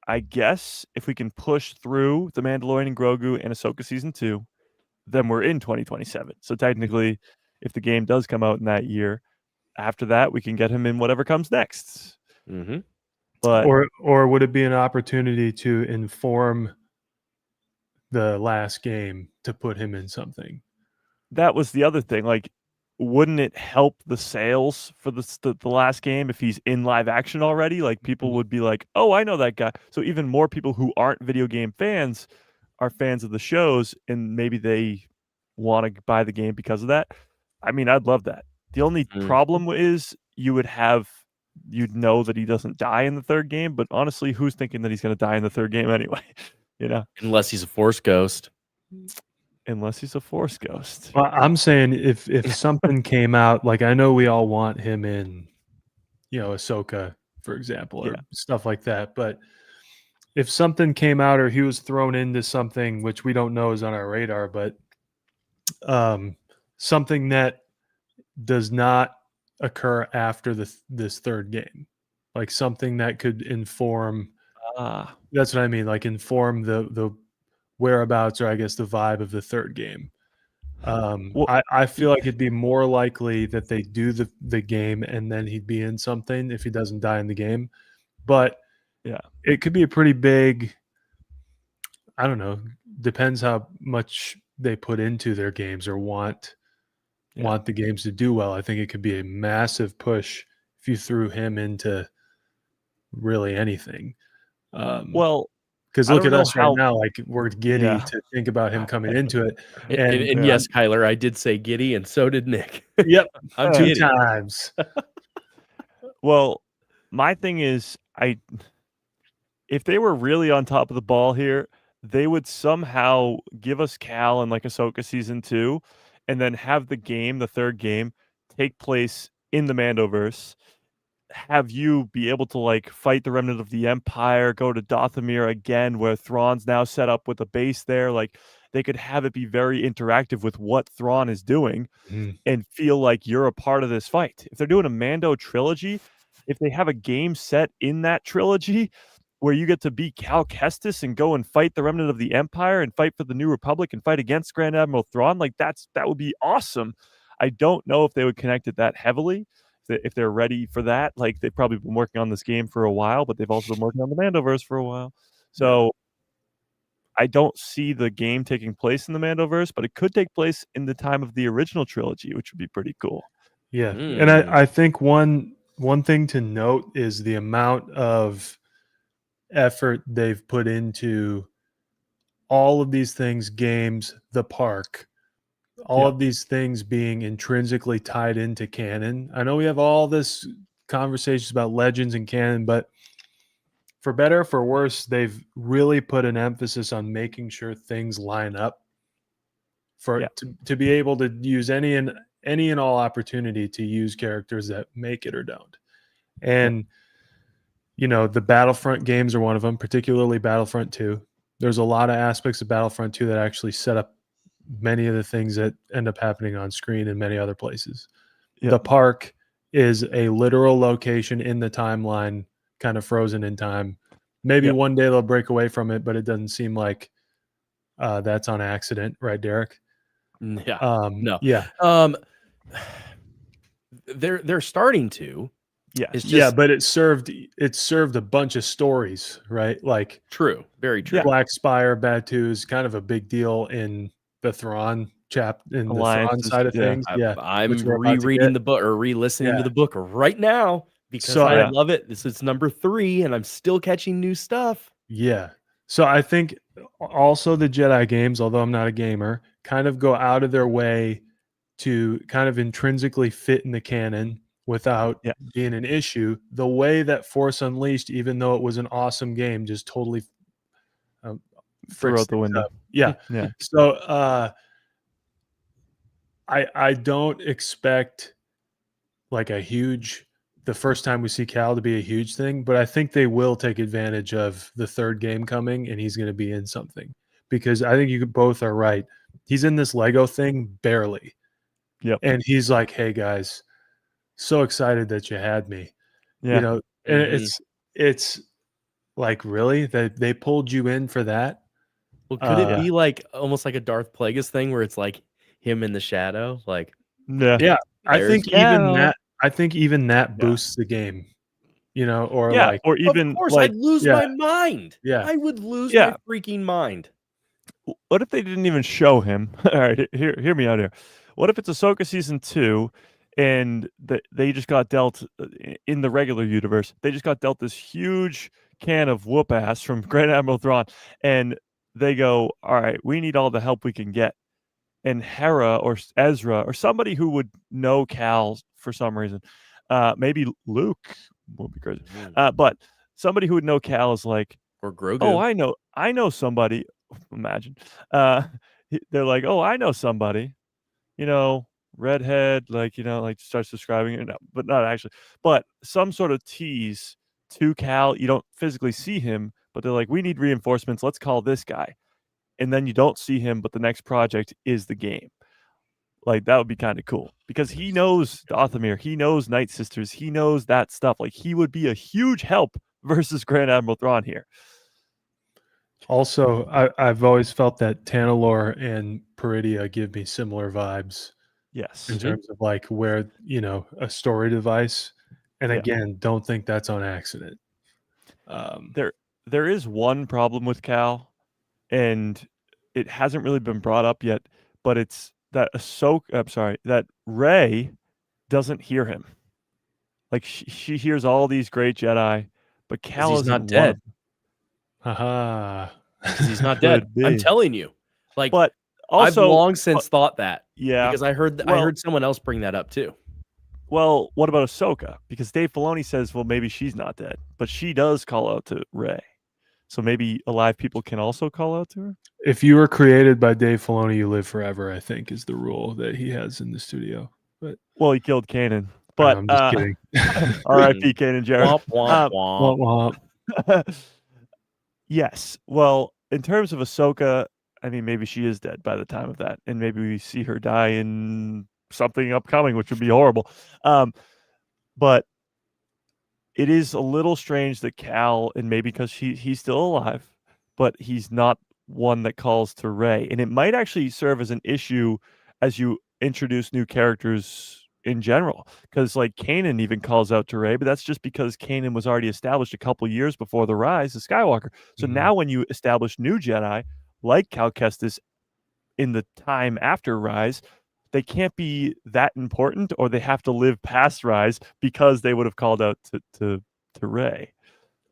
I guess, if we can push through The Mandalorian Grogu and Ahsoka Season 2, then we're in 2027. So technically, if the game does come out in that year, after that, we can get him in whatever comes next. Mm-hmm. But or would it be an opportunity to inform the last game to put him in something? that was the other thing. Like, wouldn't it help the sales for the last game if he's in live action already? Like, people would be like, oh, I know that guy. So even more people who aren't video game fans are fans of the shows, and maybe they want to buy the game because of that. I mean, I'd love that. The only problem is you'd know that he doesn't die in the third game, but honestly, who's thinking that he's going to die in the third game anyway? Unless he's a Force ghost. Unless he's a Force ghost. Well, I'm saying if something came out, like, I know we all want him in, Ahsoka, for example, or stuff like that. But if something came out or he was thrown into something, which we don't know is on our radar, but something that does not occur after this third game, like something that could inform. That's what I mean, like inform the whereabouts, or I guess the vibe of the third game. I feel like it'd be more likely that they do the game and then he'd be in something if he doesn't die in the game. But it could be a pretty big, I don't know, depends how much they put into their games or want the games to do well. I think it could be a massive push if you threw him into really anything. Because look at us right now, like, we're giddy to think about him coming into it. And yes, Kyler, I did say giddy, and so did Nick. Yep, I'm 2 giddy. times. Well, my thing is, if they were really on top of the ball here, they would somehow give us Cal in like Ahsoka Season 2, and then have the third game, take place in the Mandoverse. Have you be able to like fight the remnant of the Empire, go to Dathomir again, where Thrawn's now set up with a base there. Like, they could have it be very interactive with what Thrawn is doing and feel like you're a part of this fight. If they're doing a Mando trilogy, if they have a game set in that trilogy where you get to be Cal Kestis and go and fight the remnant of the Empire and fight for the New Republic and fight against Grand Admiral Thrawn, like that would be awesome. I don't know if they would connect it that heavily, if they're ready for that. Like, they've probably been working on this game for a while, but they've also been working on the Mandoverse for a while. So I don't see the game taking place in the Mandoverse, but it could take place in the time of the original trilogy, which would be pretty cool. Yeah. And I think one thing to note is the amount of effort they've put into all of these things, games, the park, all of these things being intrinsically tied into canon. I know we have all this conversations about legends and canon, but for better or for worse, they've really put an emphasis on making sure things line up to be able to use any and all opportunity to use characters that make it or don't. And the Battlefront games are one of them, particularly Battlefront 2. There's a lot of aspects of Battlefront 2 that actually set up many of the things that end up happening on screen in many other places. The park is a literal location in the timeline, kind of frozen in time. Maybe one day they'll break away from it, but it doesn't seem like that's on accident, right, Derek? Yeah. No. Yeah. They're starting to. Yeah. It's just, but it served a bunch of stories, right? Like true. Very true. Black Spire, Batu is kind of a big deal in the Thrawn Thrawn side of things. I'm rereading the book or re-listening to the book right now because I love it. This is number 3 and I'm still catching new stuff. Yeah. So I think also the Jedi games, although I'm not a gamer, kind of go out of their way to kind of intrinsically fit in the canon without being an issue. The way that Force Unleashed, even though it was an awesome game, just totally threw out the window. Yeah. So I don't expect like the first time we see Cal to be a huge thing, but I think they will take advantage of the third game coming and he's going to be in something, because I think you both are right. He's in this Lego thing barely. Yep. And he's like, hey guys, so excited that you had me. And it's like, really, that they pulled you in for that? Well, could it be like almost like a Darth Plagueis thing where it's like him in the shadow? Like, I think even that boosts the game, or or even of course, like, I'd lose my mind. Yeah, I would lose my freaking mind. What if they didn't even show him? All right, hear me out here. What if it's Ahsoka season 2 and they just got dealt in the regular universe? They just got dealt this huge can of whoop ass from Grand Admiral Thrawn, and they go, all right, we need all the help we can get. And Hera or Ezra or somebody who would know Cal for some reason, maybe Luke would be crazy, but somebody who would know Cal is like, or Grogu. Oh, I know somebody. Imagine, they're like, oh, I know somebody, redhead, like starts describing it, but not actually, but some sort of tease to Cal. You don't physically see him, but they're like, we need reinforcements. Let's call this guy. And then you don't see him, but the next project is the game. Like, that would be kind of cool because he knows Dathomir, he knows Night Sisters, he knows that stuff. Like, he would be a huge help versus Grand Admiral Thrawn here. Also, I've always felt that Tanalorr and Peridia give me similar vibes. Yes. In terms of like where, a story device. And again, don't think that's on accident. There is one problem with Cal, and it hasn't really been brought up yet, but it's that that Rey doesn't hear him. Like, she hears all these great Jedi, but Cal is not dead. Haha. Because he's not dead. I'm telling you. Like, but also, I've long since thought that. Yeah. Because I heard someone else bring that up too. Well, what about Ahsoka? Because Dave Filoni says, well, maybe she's not dead, but she does call out to Rey. So maybe alive people can also call out to her? If you were created by Dave Filoni, you live forever, I think, is the rule that he has in the studio. But well, he killed Kanan. But I'm just kidding. R.I.P. Kanan Jarrus. Womp, womp. Yes. Well, in terms of Ahsoka, I mean, maybe she is dead by the time of that, and maybe we see her die in something upcoming, which would be horrible. But it is a little strange that Cal, and maybe because he's still alive, but he's not one that calls to Rey, and it might actually serve as an issue as you introduce new characters in general, because like Kanan even calls out to Rey, but that's just because Kanan was already established a couple years before the rise of Skywalker. So now when you establish new Jedi like Cal Kestis in the time after Rise, they can't be that important, or they have to live past Rise because they would have called out to Rey.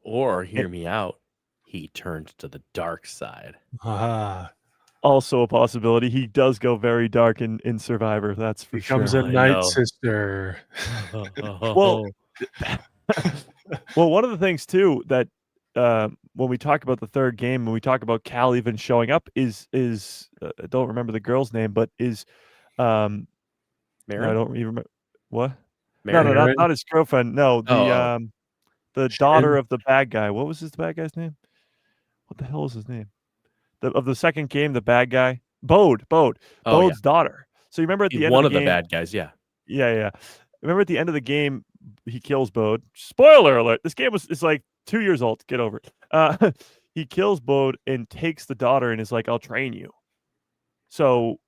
Or hear me out, he turned to the dark side. Ah, Also a possibility. He does go very dark in Survivor. That's for becomes sure. a I night know. sister. Well, well, one of the things too that when we talk about the third game, when we talk about Cal even showing up, is I don't remember the girl's name, but is no, I Maren? don't even remember what. Maren? No, not his girlfriend. No, Oh. the daughter of the bad guy. What was his bad guy's name? What the hell is his name? Of the second game, the bad guy, Bode, Oh, yeah. Bode's daughter. So you remember at the end One of of the the game, bad guys, yeah. yeah. Remember at the end of the game, he kills Bode. Spoiler alert! This game it's like 2 years old. Get over it. He kills Bode and takes the daughter and is like, "I'll train you." So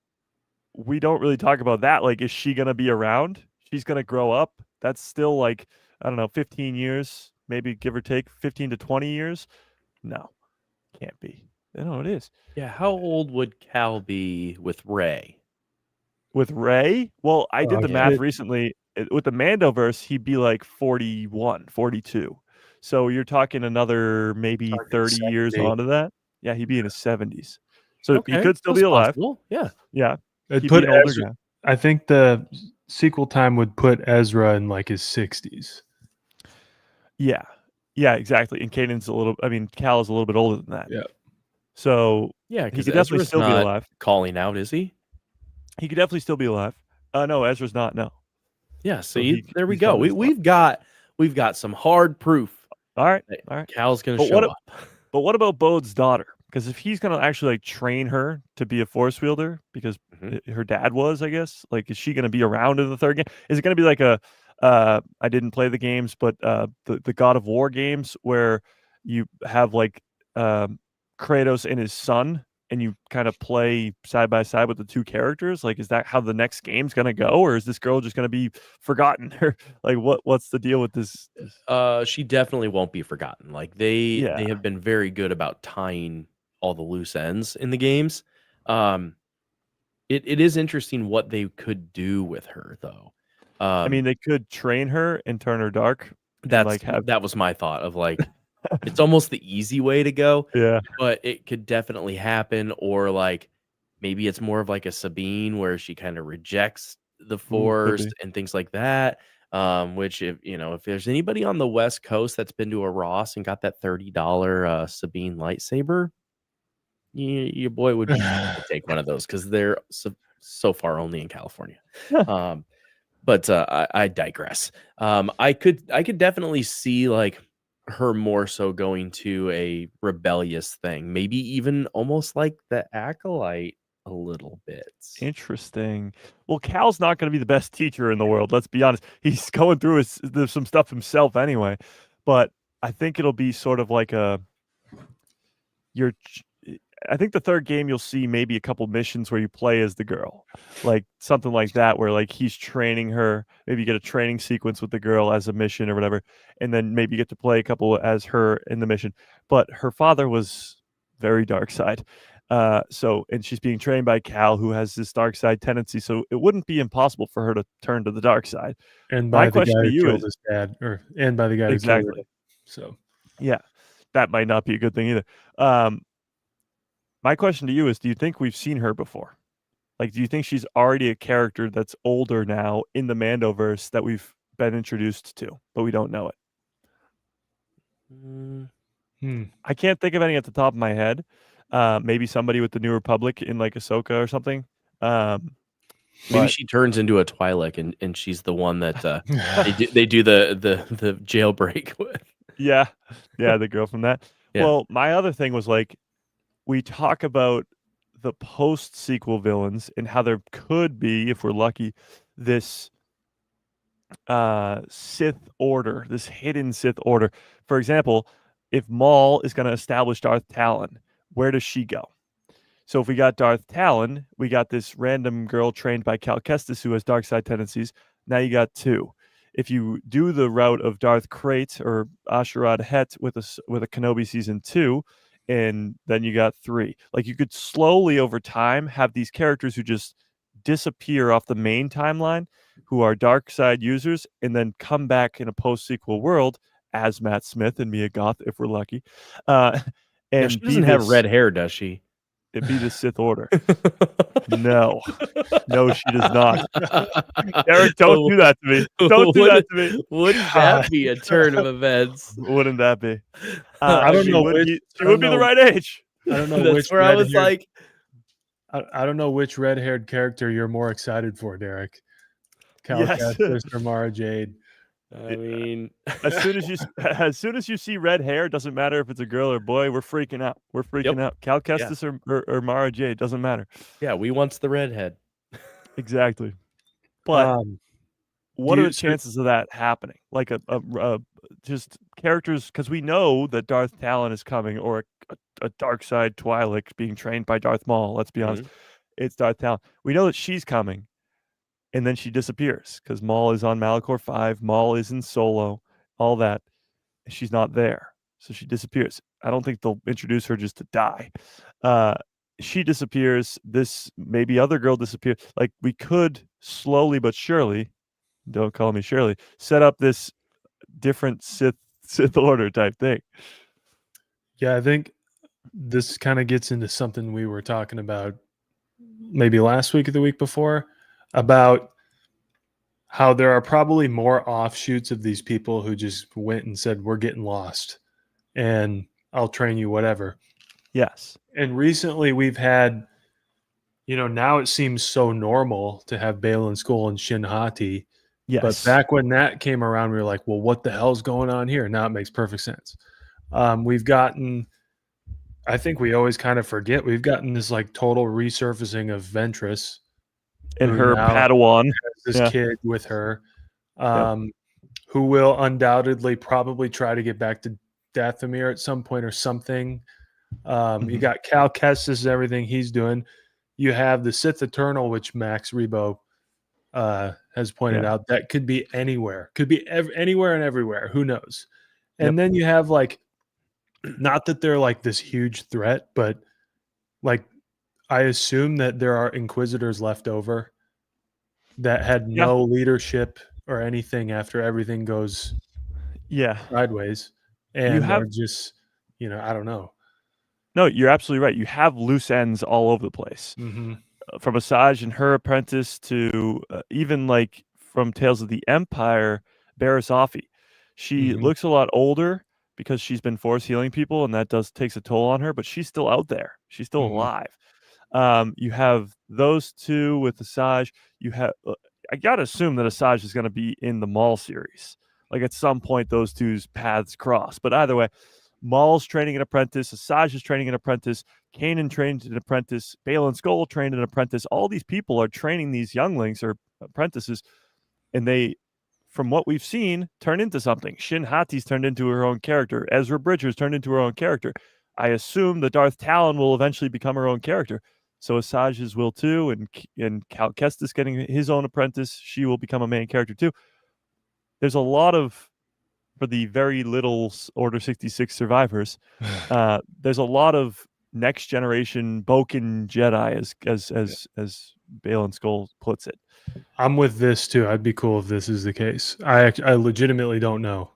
we don't really talk about that. Like, is she gonna be around? She's gonna grow up. That's still like, I don't know, 15 years, maybe give or take 15 to 20 years. No, can't be. No, it is. Yeah, how old would Cal be with Rey? With Rey? Well, I did the math shit. recently. With the Mandoverse, he'd be like 41, 42. So you're talking another maybe Talking 30 years 70. onto that. Yeah, he'd be in his 70s. So he Okay, could still that's be alive. possible. Yeah. Yeah, It'd he'd put be an older Ezra, guy. I think the sequel time would put Ezra in like his 60s. Yeah, exactly. And Kanan's Cal is a little bit older than that. Yeah. So Yeah, he because could definitely Ezra's still be not alive. calling out, is he? He could definitely still be alive. No, Ezra's not. No. Yeah, So see, there we he's go. done his We've got some hard proof All right. that Cal's gonna But show what up. But what about Bode's daughter? Because if he's gonna actually like train her to be a force wielder, because her dad was, I guess, like, is she gonna be around in the third game? Is it gonna be like a I didn't play the games, but the God of War games where you have like Kratos and his son, and you kind of play side by side with the two characters? Like, is that how the next game's gonna go, or is this girl just gonna be forgotten? Or like, what's the deal with this? She definitely won't be forgotten. Like they Yeah. have been very good about tying all the loose ends in the games. It is interesting what they could do with her though. I mean, they could train her and turn her dark. That was my thought of like it's almost the easy way to go, Yeah. but it could definitely happen. Or like maybe it's more of like a Sabine where she kind of rejects the Force be. and things like that. Which if there's anybody on the West Coast that's been to a Ross and got that $30 Sabine lightsaber, your boy would be tempted to take one of those because they're so far only in California. But I digress. I could definitely see like her more so going to a rebellious thing, maybe even almost like the Acolyte a little bit. Interesting. Well, Cal's not going to be the best teacher in the world. Let's be honest. He's going through there's some stuff himself anyway. But I think it'll be sort of like I think the third game you'll see maybe a couple missions where you play as the girl, like something like that, where like he's training her. Maybe you get a training sequence with the girl as a mission or whatever, and then maybe you get to play a couple as her in the mission. But her father was very dark side, and she's being trained by Cal, who has this dark side tendency. So it wouldn't be impossible for her to turn to the dark side. And by My the question guy to who you killed is his dad, and by the guy who killed exactly. him. So Yeah, that might not be a good thing either. My question to you is, do you think we've seen her before? Like, do you think she's already a character that's older now in the Mandoverse that we've been introduced to, but we don't know it? I can't think of any at the top of my head. Maybe somebody with the New Republic in like Ahsoka or something. Maybe she turns into a Twi'lek and she's the one that they do the jailbreak with. Yeah, the girl from that. Yeah. Well, my other thing was like, we talk about the post-sequel villains and how there could be, if we're lucky, this Sith order, this hidden Sith order. For example, if Maul is going to establish Darth Talon, where does she go? So if we got Darth Talon, we got this random girl trained by Cal Kestis who has dark side tendencies. Now you got two. If you do the route of Darth Krayt or Asherad Het with a Kenobi season 2, and then you got 3. Like, you could slowly over time have these characters who just disappear off the main timeline, who are dark side users, and then come back in a post-sequel world as Matt Smith and Mia Goth, if we're lucky. Now, And she doesn't have red hair, does she? It'd be the Sith Order. No, she does not. Eric, don't do that to me. Don't do that to me. Wouldn't that be a turn of events? Wouldn't that be? I don't know. She would be the right age. I don't know That's which where I was like, I don't know which red-haired character you're more excited for, Derek. Cal Kestis or Mara Jade. I mean, as soon as you see red hair, it doesn't matter if it's a girl or boy, we're freaking out. We're freaking out. Cal Kestis or Mara Jade, doesn't matter. Yeah, we wants the redhead. Exactly. But what are the chances of that happening? Like a just characters, because we know that Darth Talon is coming, or a dark side Twi'lek being trained by Darth Maul. Let's be honest, it's Darth Talon. We know that she's coming. And then she disappears because Maul is on Malachor 5. Maul is in Solo, all that. And she's not there. So she disappears. I don't think they'll introduce her just to die. She disappears. This maybe other girl disappears. Like, we could slowly but surely, don't call me Shirley, set up this different Sith Order type thing. Yeah, I think this kind of gets into something we were talking about maybe last week or the week before, about how there are probably more offshoots of these people who just went and said, we're getting lost and I'll train you, whatever. Yes. And recently we've had, now it seems so normal to have Baylan Skoll and Shin Hati. Yes. But back when that came around, we were like, well, what the hell's going on here? Now it makes perfect sense. We've gotten, I think we always kind of forget, we've gotten this like total resurfacing of Ventress. And her Padawan. This kid with her, who will undoubtedly probably try to get back to Dathomir at some point or something. You got Cal Kestis, everything he's doing. You have the Sith Eternal, which Max Rebo has pointed out. That could be anywhere. Could be anywhere and everywhere. Who knows? And then you have, like, not that they're like this huge threat, but like, I assume that there are Inquisitors left over that had no leadership or anything after everything goes sideways. And you have just, I don't know. No, you're absolutely right. You have loose ends all over the place. From Asajj and her apprentice to even like from Tales of the Empire, Barriss Offee. She looks a lot older because she's been force healing people, and that takes a toll on her, but she's still out there. She's still alive. You have those two with Asajj. You have, I gotta assume that Asajj is going to be in the Maul series. Like, at some point, those two's paths cross. But either way, Maul's training an apprentice. Asajj is training an apprentice. Kanan trained an apprentice. Baylan Skoll trained an apprentice. All these people are training these younglings or apprentices, and they, from what we've seen, turn into something. Shin Hati's turned into her own character. Ezra Bridger's turned into her own character. I assume that Darth Talon will eventually become her own character. So Asajj's will too, and Cal Kestis getting his own apprentice, she will become a main character too. There's a lot of, for the very little Order 66 survivors, there's a lot of next generation Boken Jedi, as Baylan Skoll puts it. I'm with this too. I'd be cool if this is the case. I legitimately don't know.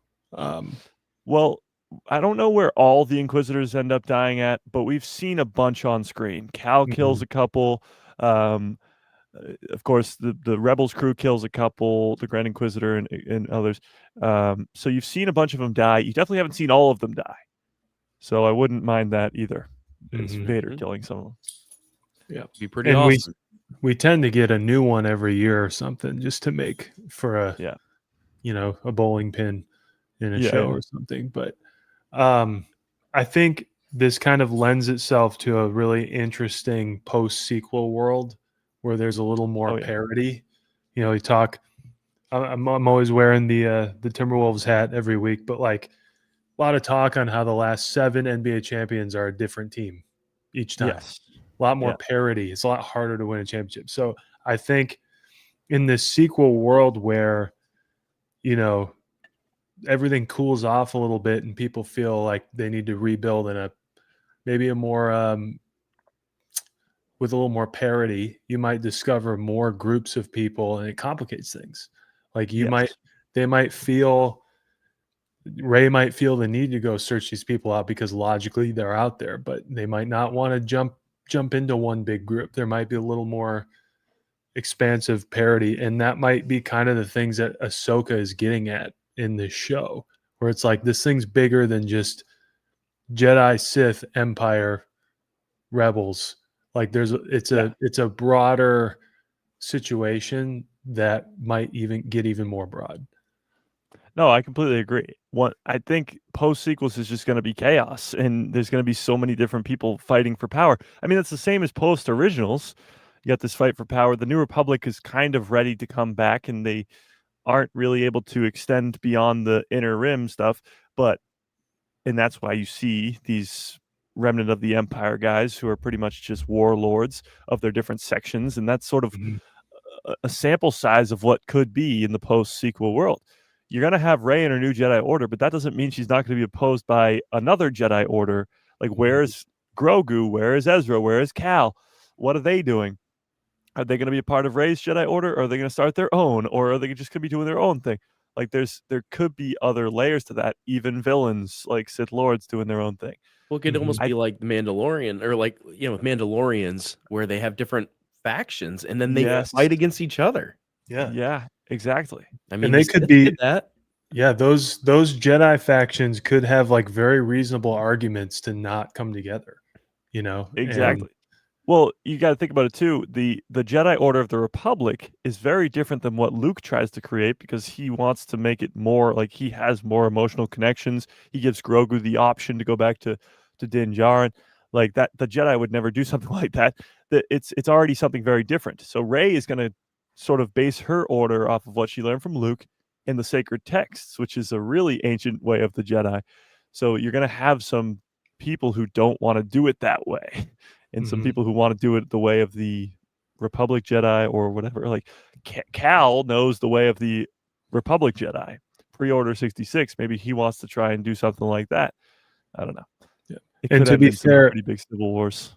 Well, I don't know where all the Inquisitors end up dying at, but we've seen a bunch on screen. Cal kills a couple. Of course, the Rebels crew kills a couple, the Grand Inquisitor and others. So you've seen a bunch of them die. You definitely haven't seen all of them die. So I wouldn't mind that either. It's Vader killing some of them. Yeah, be pretty awesome. We tend to get a new one every year or something just to make for a a bowling pin in a show or something. But I think this kind of lends itself to a really interesting post-sequel world where there's a little more parody. You talk I'm always wearing the Timberwolves hat every week, but like a lot of talk on how the last 7 NBA champions are a different team each time. Yes. A lot more Yeah. parity. It's a lot harder to win a championship. So I think in this sequel world where, everything cools off a little bit and people feel like they need to rebuild in maybe a more with a little more parity, you might discover more groups of people and it complicates things. Like Ray might feel the need to go search these people out because logically they're out there, but they might not want to jump into one big group. There might be a little more expansive parity, and that might be kind of the things that Ahsoka is getting at in this show, where it's like this thing's bigger than just Jedi, Sith, Empire, Rebels. Like it's a broader situation that might even get even more broad. No, I completely agree. I think post sequels is just going to be chaos, and there's going to be so many different people fighting for power. I mean, it's the same as post originals. You got this fight for power. The New Republic is kind of ready to come back, and they aren't really able to extend beyond the inner rim stuff. And that's why you see these remnant of the Empire guys who are pretty much just warlords of their different sections, and that's sort of a sample size of what could be in the post sequel world. You're going to have Rey in her new Jedi Order, but that doesn't mean she's not going to be opposed by another Jedi Order. Like, where's Grogu? Where is Ezra? Where is Cal? What are they doing? Are they going to be a part of Rey's Jedi Order? Or are they going to start their own? Or are they just going to be doing their own thing? Like, there could be other layers to that, even villains like Sith Lords doing their own thing. Well, it could almost be like the Mandalorian, or like, with Mandalorians, where they have different factions and then they fight against each other. Yeah, exactly. I mean, and they could be that. Yeah, those Jedi factions could have like very reasonable arguments to not come together, Exactly. Well, you got to think about it too. The Jedi Order of the Republic is very different than what Luke tries to create, because he wants to make it more like he has more emotional connections. He gives Grogu the option to go back to Din Djarin. Like that, the Jedi would never do something like that. It's already something very different. So Rey is going to sort of base her order off of what she learned from Luke in the sacred texts, which is a really ancient way of the Jedi. So you're going to have some people who don't want to do it that way, and some people who want to do it the way of the Republic Jedi or whatever. Like Cal knows the way of the Republic Jedi, pre-Order 66. Maybe he wants to try and do something like that. I don't know. Yeah. And to be fair, pretty big civil wars.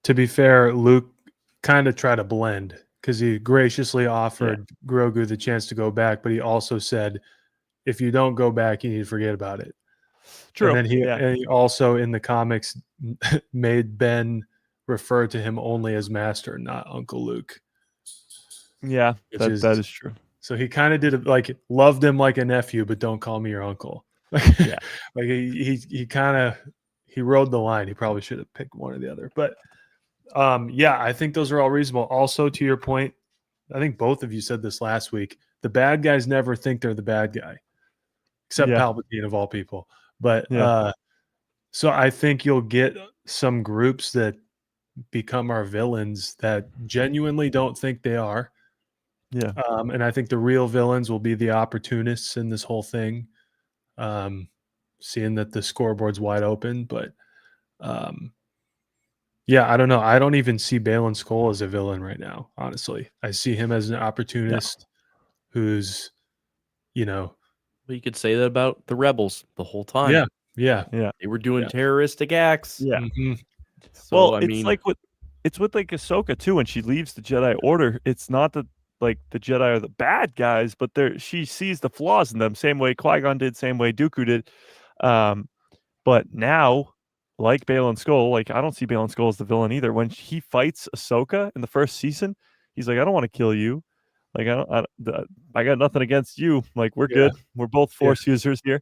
To be fair, Luke kind of tried to blend, because he graciously offered Grogu the chance to go back, but he also said, if you don't go back, you need to forget about it. True. And then he also in the comics made Ben refer to him only as Master, not Uncle Luke. Yeah, that is true. So he kind of did it, like, loved him like a nephew, but don't call me your uncle. Yeah. Like he rode the line. He probably should have picked one or the other. But I think those are all reasonable. Also, to your point, I think both of you said this last week. The bad guys never think they're the bad guy, except Palpatine of all people. But so I think you'll get some groups that become our villains that genuinely don't think they are. Yeah. And I think the real villains will be the opportunists in this whole thing, seeing that the scoreboard's wide open. But I don't know. I don't even see Balin Skoll as a villain right now, honestly. I see him as an opportunist who's, Well, you could say that about the rebels the whole time. Yeah. They were doing terroristic acts. Yeah. Mm-hmm. So, well, I it's mean, like it's with like Ahsoka too. When she leaves the Jedi Order, it's not that like the Jedi are the bad guys, but she sees the flaws in them. Same way Qui-Gon did, same way Dooku did. But now, like Balin Skoll, like I don't see Balin Skoll as the villain either. When he fights Ahsoka in the first season, he's like, I don't want to kill you. Like I got nothing against you. Like we're good. We're both Force users here.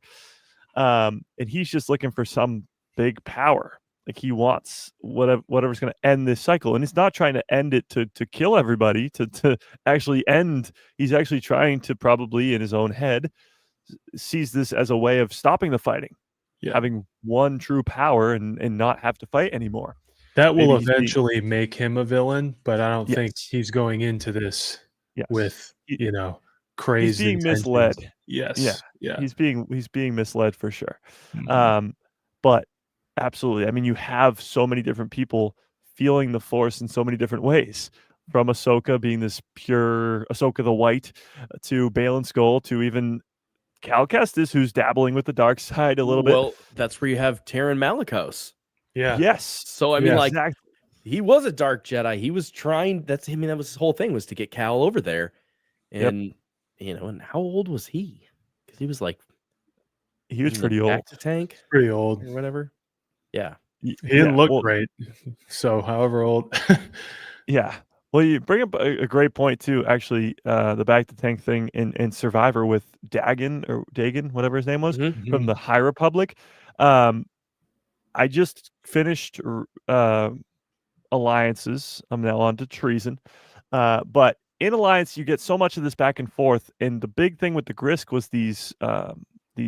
And he's just looking for some big power. Like he wants whatever's going to end this cycle, and he's not trying to end it to kill everybody. To actually end, he's actually trying to, probably in his own head, sees this as a way of stopping the fighting, having one true power and not have to fight anymore. That will eventually make him a villain, but I don't think he's going into this with crazed being intentions. misled. Yes. Yeah. He's being misled for sure. Mhm. But absolutely. I mean, you have so many different people feeling the Force in so many different ways. From Ahsoka being this pure Ahsoka the White, to Baylan Skoll, to even Cal Kestis, who's dabbling with the dark side a little bit. Well, that's where you have Taron Malicos. Yeah. Yes. So I mean, Yeah. like, Exactly. he was a dark Jedi. He was trying. That was his whole thing, was to get Cal over there. Yep. And and how old was he? Because he was like, He was in pretty the old. back to tank Pretty old. or whatever. Yeah. He didn't look well, great. So however old. Yeah. Well, you bring up a great point too. Actually, the back to tank thing in Survivor with Dagan, whatever his name was, Mhm. from the High Republic. I just finished Alliances. I'm now on to Treason. But in Alliance, you get so much of this back and forth, and the big thing with the Grisk was these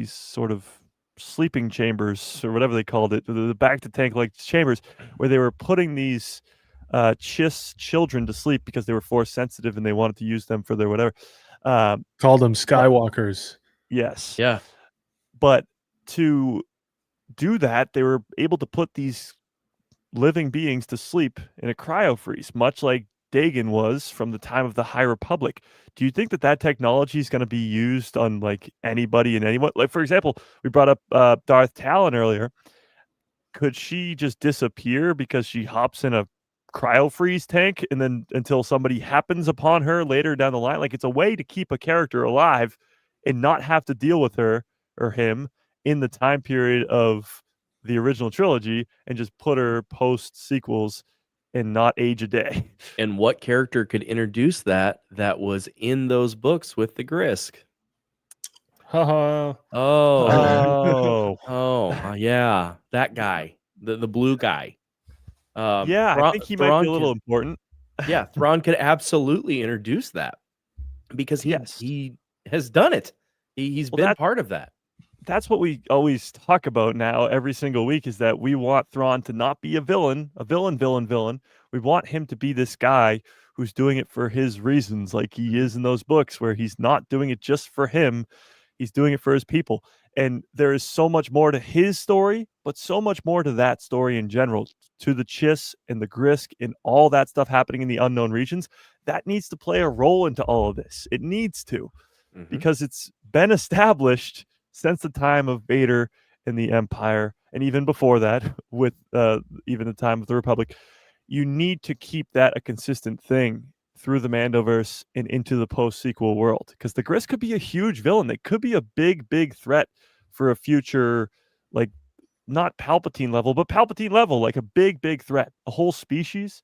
sort of sleeping chambers, or whatever they called it, the back to tank like chambers, where they were putting these Chiss children to sleep because they were Force sensitive and they wanted to use them for their whatever. Called them Skywalkers. Yes. Yeah. But to do that, they were able to put these living beings to sleep in a cryo freeze, much like Dagan was from the time of the High Republic. Do you think that technology is going to be used on like anybody and anyone? Like, for example, we brought up Darth Talon earlier. Could she just disappear because she hops in a cryo freeze tank and then until somebody happens upon her later down the line? Like, it's a way to keep a character alive and not have to deal with her or him in the time period of the original trilogy, and just put her post sequels and not age a day. And what character could introduce that was in those books with the Grisk? Haha. Yeah, that guy, the blue guy. Yeah, I think he might be a little important. Yeah, Thrawn could absolutely introduce that, because he has done it. He's been part of that. That's what we always talk about now every single week, is that we want Thrawn to not be a villain. We want him to be this guy who's doing it for his reasons, like he is in those books, where he's not doing it just for him. He's doing it for his people. And there is so much more to his story, but so much more to that story in general, to the Chiss and the Grisk and all that stuff happening in the unknown regions. That needs to play a role into all of this. It needs to, because it's been established since the time of Vader and the Empire, and even before that, with even the time of the Republic. You need to keep that a consistent thing through the Mandoverse and into the post-sequel world, because the Grisk could be a huge villain. They could be a big threat for a future, like, not Palpatine level, but Palpatine level, like a big threat, a whole species.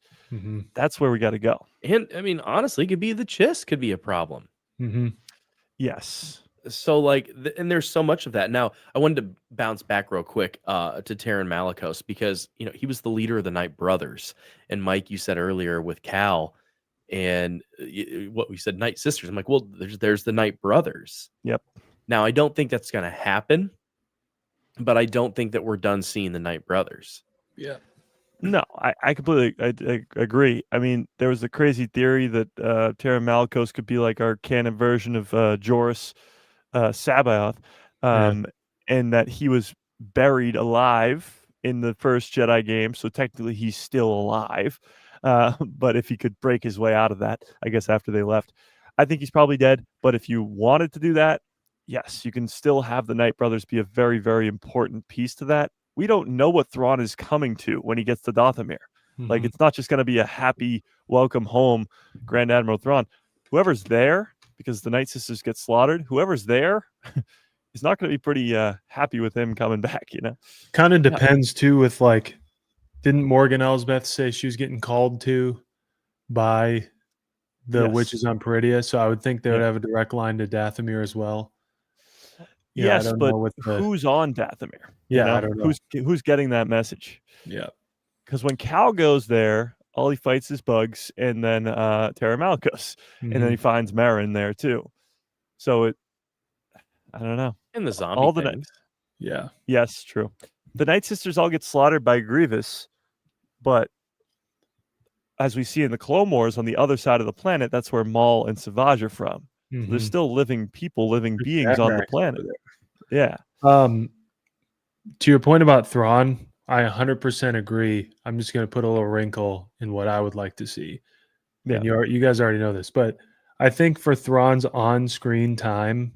That's where we got to go. And I mean, honestly, could be the Chiss could be a problem. Yes. So like, and there's so much of that. Now, I wanted to bounce back real quick to Taron Malicos, because he was the leader of the Night Brothers. And Mike, you said earlier with Cal, and what we said, Night Sisters. I'm like, well, there's the Night Brothers. Yep. Now, I don't think that's going to happen, but I don't think that we're done seeing the Night Brothers. Yeah. No, I completely I agree. I mean, there was a crazy theory that Taron Malicos could be like our canon version of Joruus Sabaoth, and that he was buried alive in the first Jedi game, so technically he's still alive. But if he could break his way out of that, I guess after they left, I think he's probably dead. But if you wanted to do that, yes, you can still have the Night Brothers be a very important piece to that. We don't know what Thrawn is coming to when he gets to Dathomir. Like, it's not just going to be a happy welcome home, Grand Admiral Thrawn. Whoever's there, because the Night Sisters get slaughtered, whoever's there is not going to be pretty happy with him coming back, Kind of depends too with, like, didn't Morgan Elsbeth say she was getting called to by the witches on Peridia? So I would think they would have a direct line to Dathomir as well. Yeah, yes, but who's on Dathomir? Yeah, I don't know. Who's getting that message? Yeah. Because when Cal goes there, all he fights is bugs, and then Taron Malicos, and then he finds Merrin there too. So I don't know. And the zombie things. Yeah. Yes, true. The Night Sisters all get slaughtered by Grievous, but as we see in the Clone Wars, on the other side of the planet, that's where Maul and Savage are from. So there's Mhm. still living people, living There's beings Mad on the Max over planet. Yeah. To your point about Thrawn, I 100% agree. I'm just going to put a little wrinkle in what I would like to see. Yeah. And you guys already know this, but I think for Thrawn's on-screen time,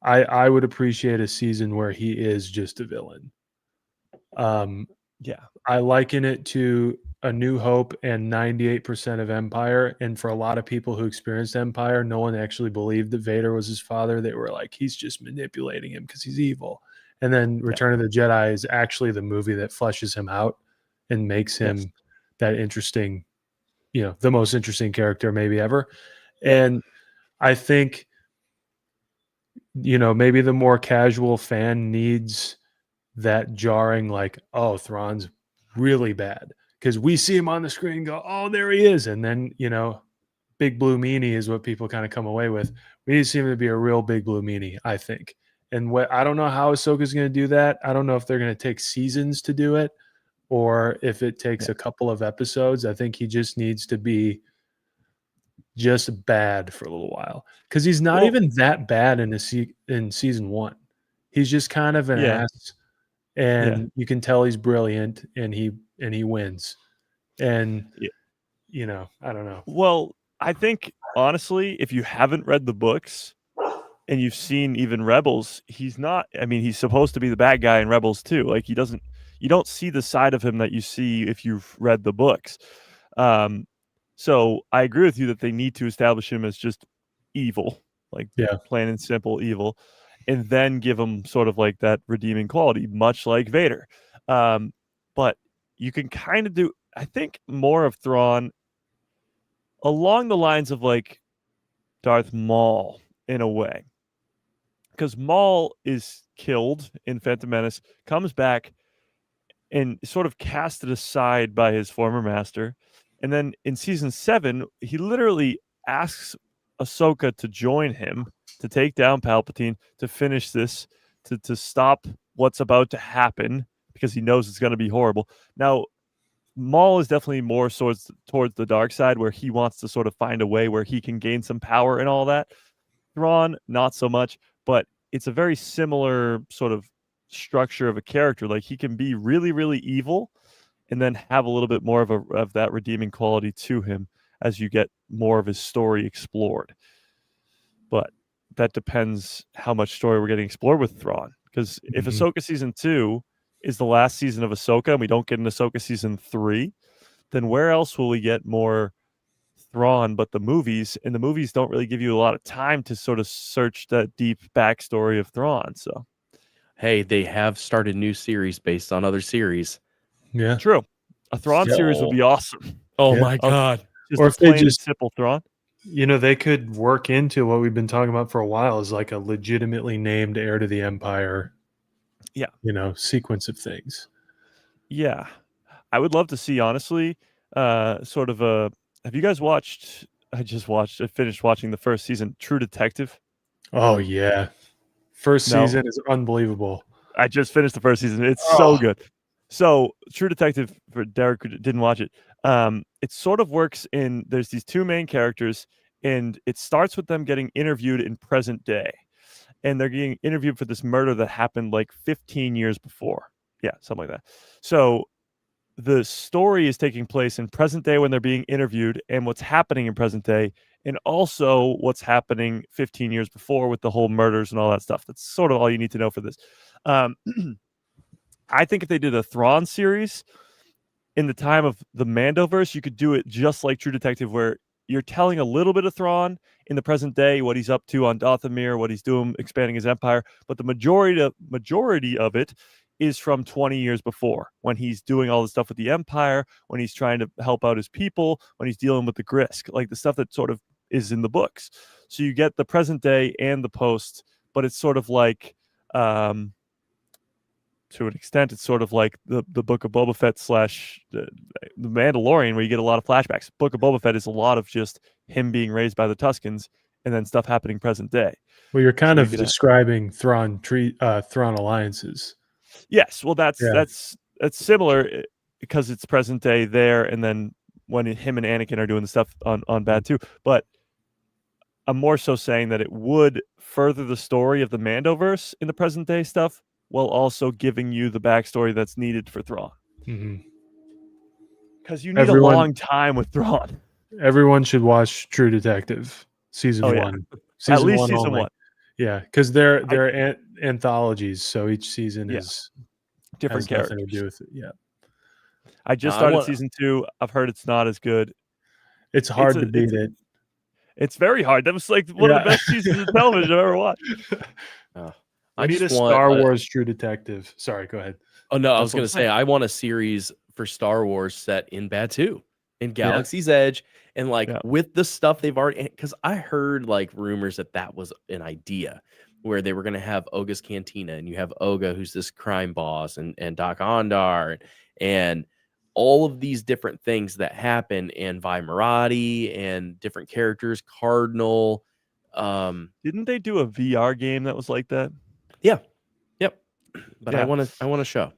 I would appreciate a season where he is just a villain. Yeah. I liken it to A New Hope and 98% of Empire. And for a lot of people who experienced Empire, no one actually believed that Vader was his father. They were like, he's just manipulating him because he's evil. And then Return of the Jedi is actually the movie that fleshes him out and makes him that interesting, the most interesting character maybe ever. And I think, maybe the more casual fan needs that jarring, like, oh, Thrawn's really bad. Because we see him on the screen and go, oh, there he is. And then, big blue meanie is what people kind of come away with. We need to see him to be a real big blue meanie, I think. And I don't know how Ahsoka's going to do that. I don't know if they're going to take seasons to do it or if it takes a couple of episodes. I think he just needs to be just bad for a little while because he's not even that bad in season 1. He's just kind of an ass, and you can tell he's brilliant, and he wins. And I don't know. Well, I think honestly, if you haven't read the books and you've seen even Rebels, he's not. I mean, he's supposed to be the bad guy in Rebels too. Like you don't see the side of him that you see if you've read the books. So I agree with you that they need to establish him as just evil, like plain and simple evil, and then give him sort of like that redeeming quality, much like Vader. But you can kind of do, I think, more of Thrawn along the lines of like Darth Maul in a way. Because Maul is killed in Phantom Menace, comes back and sort of casted aside by his former master. And then in season 7, he literally asks Ahsoka to join him to take down Palpatine, to finish this, to stop what's about to happen because he knows it's going to be horrible. Now, Maul is definitely more towards the dark side where he wants to sort of find a way where he can gain some power and all that. Thrawn, not so much, but it's a very similar sort of structure of a character. Like he can be really, really evil and then have a little bit more of that redeeming quality to him as you get more of his story explored. But that depends how much story we're getting explored with Thrawn. Because if Ahsoka season 2 is the last season of Ahsoka and we don't get an Ahsoka season 3, then where else will we get more Thrawn but the movies? And the movies don't really give you a lot of time to sort of search that deep backstory of Thrawn. So, hey, they have started new series based on other series. Yeah, true. A Thrawn series would be awesome. Oh my god! Or if they just simple Thrawn. They could work into what we've been talking about for a while is like a legitimately named heir to the Empire. Yeah. Sequence of things. Yeah. I would love to see, honestly, sort of a. Have you guys watched? I finished watching the first season, True Detective. Oh yeah, first season is unbelievable. I just finished the first season. It's so good. So True Detective, for Derek who didn't watch it, it sort of works in. There's these two main characters, and it starts with them getting interviewed in present day, and they're getting interviewed for this murder that happened like 15 years before. Yeah, something like that. So the story is taking place in present day when they're being interviewed and what's happening in present day, and also what's happening 15 years before with the whole murders and all that stuff. That's sort of all you need to know for this. I think if they did a Thrawn series in the time of the Mandoverse, you could do it just like True Detective, where you're telling a little bit of Thrawn in the present day, what he's up to on Dathomir, what he's doing, expanding his empire. But the majority of it is from 20 years before, when he's doing all the stuff with the Empire, when he's trying to help out his people, when he's dealing with the Grisk, like the stuff that sort of is in the books. So you get the present day and the post, but it's sort of like, to an extent, it's sort of like the Book of Boba Fett / the Mandalorian, where you get a lot of flashbacks. Book of Boba Fett is a lot of just him being raised by the Tuskens and then stuff happening present day. Well, you're kind of describing Thrawn alliances. Yes, well, that's similar because it's present day there, and then when him and Anakin are doing the stuff on Bad too. But I'm more so saying that it would further the story of the Mandoverse in the present day stuff, while also giving you the backstory that's needed for Thrawn. Mhm. Because you need Everyone- a long time with Thrawn. Everyone should watch True Detective season Oh, yeah. 1. At least one season only. 1. Yeah, because they're anthologies, so each season Yeah. is Different has nothing characters. to do with it. Yeah, I just I started want- season 2. I've heard it's not as good. it's hard to beat it. It's very hard. That was like one of the best seasons of television I've ever watched. I need a just want Star Wars True Detective. Sorry, go ahead. Oh no, I That's was what I'm gonna say saying. I want a series for Star Wars set in Batuu, in Galaxy's Edge, and like Yeah. with the stuff they've already. Because I heard like rumors that was an idea where they were gonna have Oga's Cantina, and you have Oga, who's this crime boss, and Doc Ondar, and all of these different things that happen, and Vi Marati, and different characters, Cardinal. Didn't they do a VR game that was like that? Yep. But Yeah. I want a show.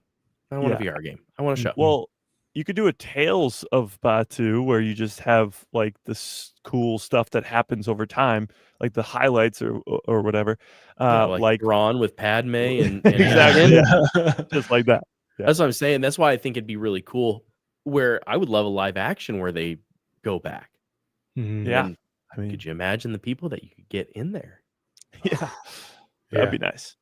I don't want a Yeah. VR game. I want a show. Well, you could do a Tales of Batuu where you just have like this cool stuff that happens over time, like the highlights or whatever. Like Ron with Padme and Exactly. Anakin. just like that. Yeah. That's what I'm saying. That's why I think it'd be really cool. Where I would love a live action where they go back. Mhm. Yeah. And I mean, could you imagine the people that you could get in there? yeah. That'd be nice.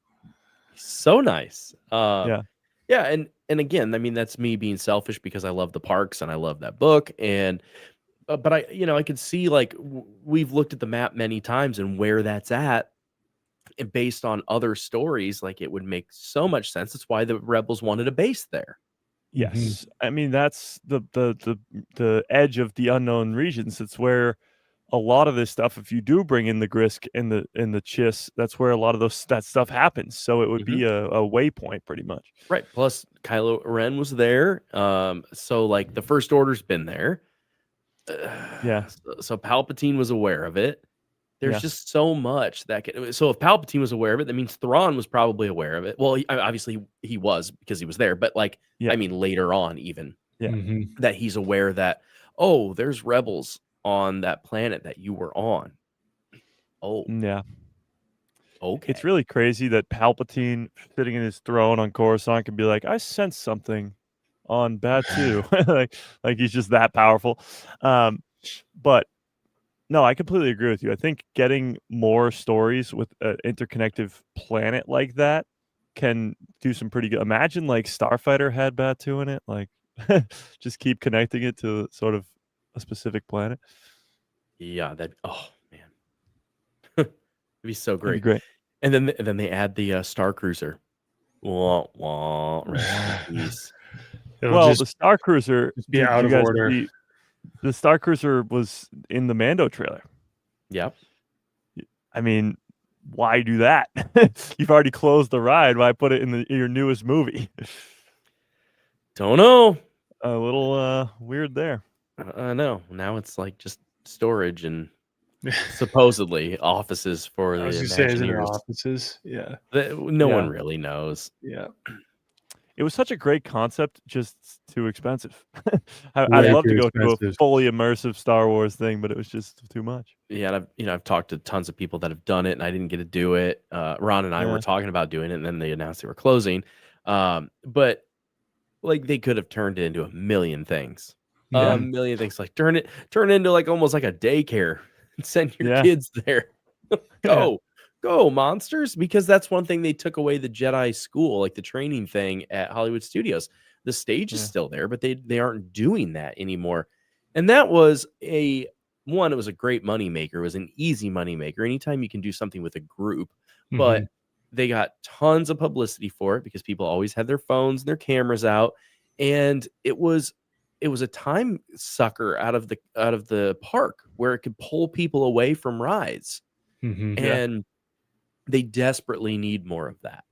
So nice. Yeah. Yeah, and again, I mean, that's me being selfish because I love the parks and I love that book, and but I could see like we've looked at the map many times and where that's at, and based on other stories, like it would make so much sense. That's why the Rebels wanted a base there. Yes. I mean, that's the edge of the unknown regions. It's where a lot of this stuff, if you do bring in the Grisk and the Chiss, that's where a lot of that stuff happens. So it would be a waypoint pretty much. Right. Plus Kylo Ren was there. So like the First Order's been there. Yeah. So Palpatine was aware of it. There's Yeah. just so much that so if Palpatine was aware of it, that means Thrawn was probably aware of it. Well, obviously he was because he was there, but like, Yeah. I mean, later on, even Yeah. Mhm. that he's aware that, oh, there's rebels on that planet that you were on. Oh, Yeah. okay. It's really crazy that Palpatine sitting in his throne on Coruscant can be like, I sense something on Batuu. like he's just that powerful. But no, I completely agree with you. I think getting more stories with an interconnected planet like that can do some pretty good. Imagine like Starfighter had Batuu in it. Like just keep connecting it to sort of a specific planet. Yeah, oh man. It'd be so That'd be great. great. And then they add the Star Cruiser. Wah, wah, rest in peace. It'll Well, just the Star Cruiser be did out you of guys order. see- the Star Cruiser was in the Mando trailer. Yep. I mean, why do that? You've already closed the ride. Why put it in your newest movie? Don't know. A little weird there. I know. Now it's like just storage and supposedly offices for I the was gonna say, is it Imagineers. offices? Yeah, No Yeah. one really knows. yeah. It was such a great concept, just too expensive. I'd Way love to too go to a expensive. fully immersive Star Wars thing, but it was just too much. Yeah, and I've talked to tons of people that have done it, and I didn't get to do it. Ron and I were Yeah. talking about doing it, and then they announced they were closing. But like they could have turned it into a million things. Yeah. A million things. Like turn it into like almost like a daycare and send your Yeah. kids there. Go monsters, because that's one thing they took away the Jedi school, like the training thing at Hollywood Studios. The stage is Yeah. still there, but they aren't doing that anymore. And that was it was a great money maker. It was an easy money maker. Anytime you can do something with a group, but they got tons of publicity for it because people always had their phones and their cameras out, and it was a time sucker out of the park where it could pull people away from rides. Mhm. And they desperately need more of that.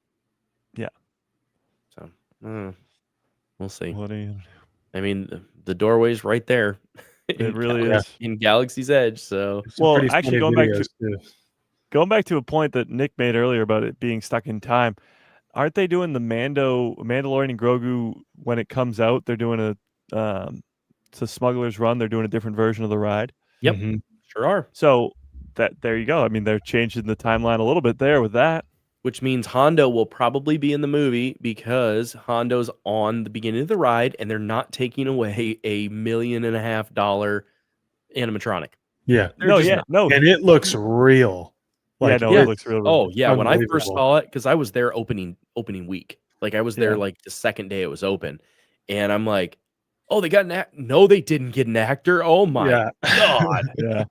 Yeah. So we'll see. What do you? I mean, the doorway's right there. It really Gal- is. in Galaxy's Edge. So Some Well, pretty actually, funny going back to- videos, too. Going back to a point that Nick made earlier about it being stuck in time, aren't they doing the Mandalorian Grogu when it comes out? They're doing it's a Smuggler's Run. They're doing a different version of the ride. Yep. Mhm. sure are. So there you go. I mean, they're changing the timeline a little bit there with that. Which means Hondo will probably be in the movie because Hondo's on the beginning of the ride, and they're not taking away $1.5 million animatronic. Yeah. No. And it looks real. It looks real. Oh yeah, when I first unbelievable. saw it, because I was there opening week, like I was there like the second day it was open, and I'm like, oh, they got an act. No, they didn't get an actor. Oh my god. Yeah. It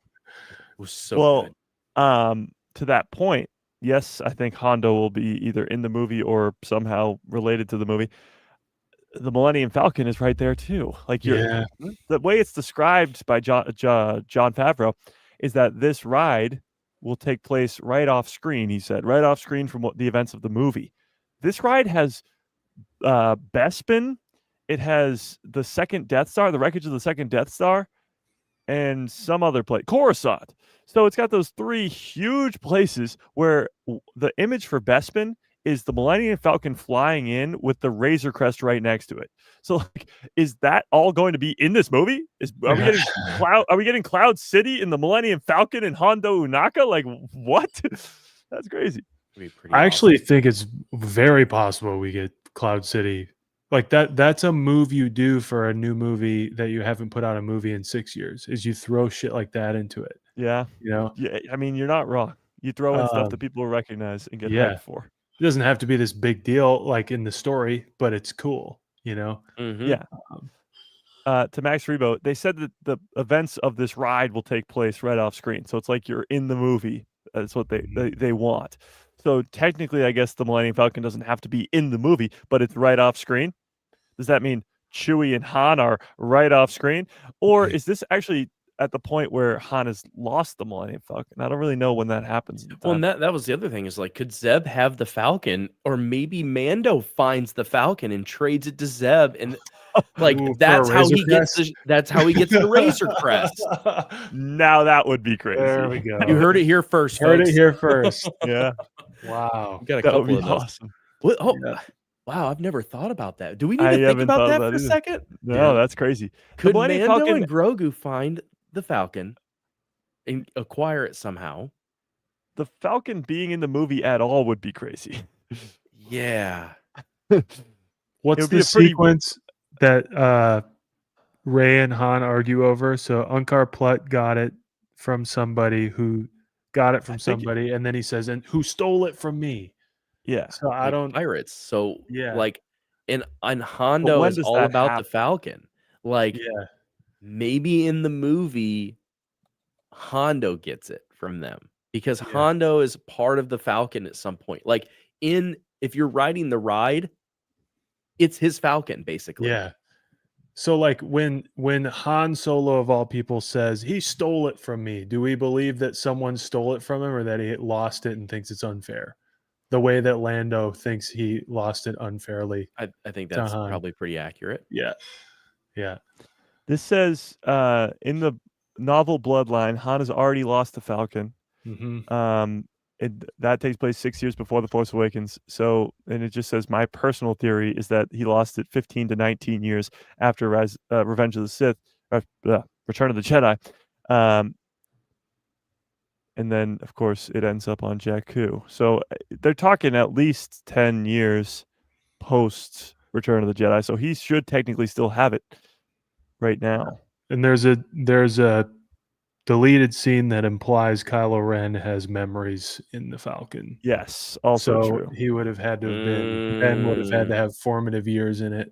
was so good. To that point, yes, I think Hondo will be either in the movie or somehow related to the movie. The Millennium Falcon is right there too. Like the way it's described by John Favreau is that this ride will take place right off screen. He said right off screen from the events of the movie. This ride has Bespin. It has the second Death Star, the wreckage of the second Death Star, and some other place, Coruscant. So it's got those 3 huge places where the image for Bespin is the Millennium Falcon flying in with the Razor Crest right next to it. So, like, is that all going to be in this movie? Are we getting Cloud City in the Millennium Falcon and Hondo Unaka? Like, what? That's crazy. I actually think it's very possible we get Cloud City. Like that's a move you do for a new movie that you haven't put out a movie in 6 years, is you throw shit like that into it. Yeah. Yeah, I mean, you're not wrong. You throw in stuff that people will recognize and get hyped for. It doesn't have to be this big deal like in the story, but it's cool, Mm-hmm. Yeah. To Max Rebo, they said that the events of this ride will take place right off screen. So it's like you're in the movie. That's what they want. So technically, I guess the Millennium Falcon doesn't have to be in the movie, but it's right off screen. Does that mean Chewie and Han are right off screen? Or is this actually at the point where Han has lost the Millennium Falcon? I don't really know when that happens. Well, and that was the other thing, is like, could Zeb have the Falcon, or maybe Mando finds the Falcon and trades it to Zeb, and like that's how he gets the Razor Crest. Now that would be crazy. There we go. You heard it here first. Heard folks. it here first. Yeah. Wow. We got a That would couple be of those. awesome. What? Oh, Yeah. wow! I've never thought about that. Do we need to think about that for a second? No, that's crazy. Could Millennium Mando Falcon- and Grogu find the Falcon and acquire it somehow? The Falcon being in the movie at all would be crazy. Yeah. What's would be the a pretty- sequence that Ray and Han argue over? So Unkar Plutt got it from somebody who got it from somebody, and then he says, "And who stole it from me?" Yeah. So I Like don't. pirates. So Yeah. like, and Hondo when is does all that about the happen? Falcon. Like, Yeah. maybe in the movie, Hondo gets it from them because Yeah. Hondo is part of the Falcon at some point. Like, if you're riding the ride, it's his Falcon basically. Yeah. So like when Han Solo of all people says he stole it from me, do we believe that someone stole it from him, or that he lost it and thinks it's unfair? The way that Lando thinks he lost it unfairly. I think that's Han. probably pretty accurate. Yeah. Yeah. This says in the novel Bloodline, Han has already lost the Falcon. Mm-hmm. That takes place 6 years before The Force Awakens. So, and it just says, my personal theory is that he lost it 15 to 19 years after Revenge of the Sith, Return of the Jedi. And then, of course, it ends up on Jakku. So they're talking at least 10 years post Return of the Jedi. So he should technically still have it right now. And there's a deleted scene that implies Kylo Ren has memories in the Falcon. Yes, also So true. he would have had to have been. Ben would have had to have formative years in it.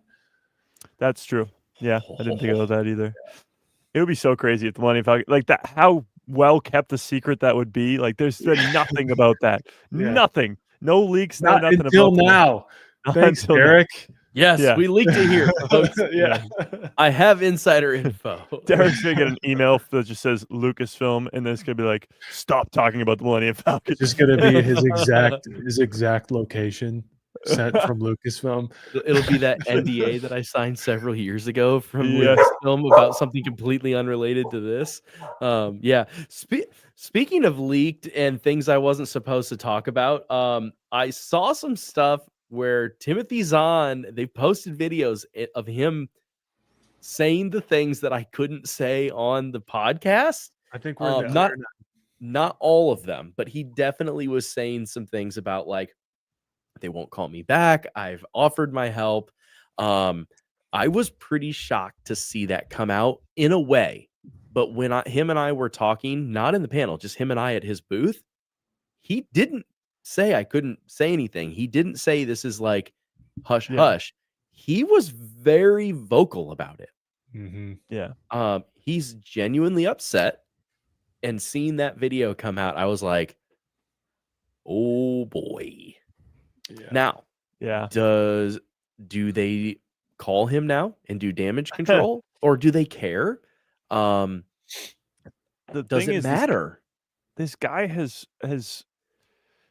That's true. Yeah, I didn't think about that either. It would be so crazy if the Millennium Falcon, like that, how well kept a secret that would be. Like, there's been nothing about that. Yeah. Nothing. No leaks. Not nothing until about now. Not Thanks, until now. Derek. Yes, Yeah. we leaked it here, folks. Yeah. I have insider info. Derek's gonna get an email that just says Lucasfilm, and then it's gonna be like, "Stop talking about the Millennium Falcon." It's just gonna be his exact location sent from Lucasfilm. It'll be that NDA that I signed several years ago from Yes. Lucasfilm about something completely unrelated to this. Yeah. Speaking of leaked and things I wasn't supposed to talk about, I saw some stuff where Timothy Zahn, they posted videos of him saying the things that I couldn't say on the podcast. I think we're in the not other not all of them, but he definitely was saying some things about like, they won't call me back. I've offered my help. I was pretty shocked to see that come out in a way. But when him and I were talking, not in the panel, just him and I at his booth, he didn't say I couldn't say anything. He didn't say this is like hush hush. He was very vocal about it. Mm-hmm. Yeah. He's genuinely upset. And seeing that video come out, I was like, oh boy. Yeah. Now, do they call him now and do damage control, or do they care? The Does thing it is, matter? This guy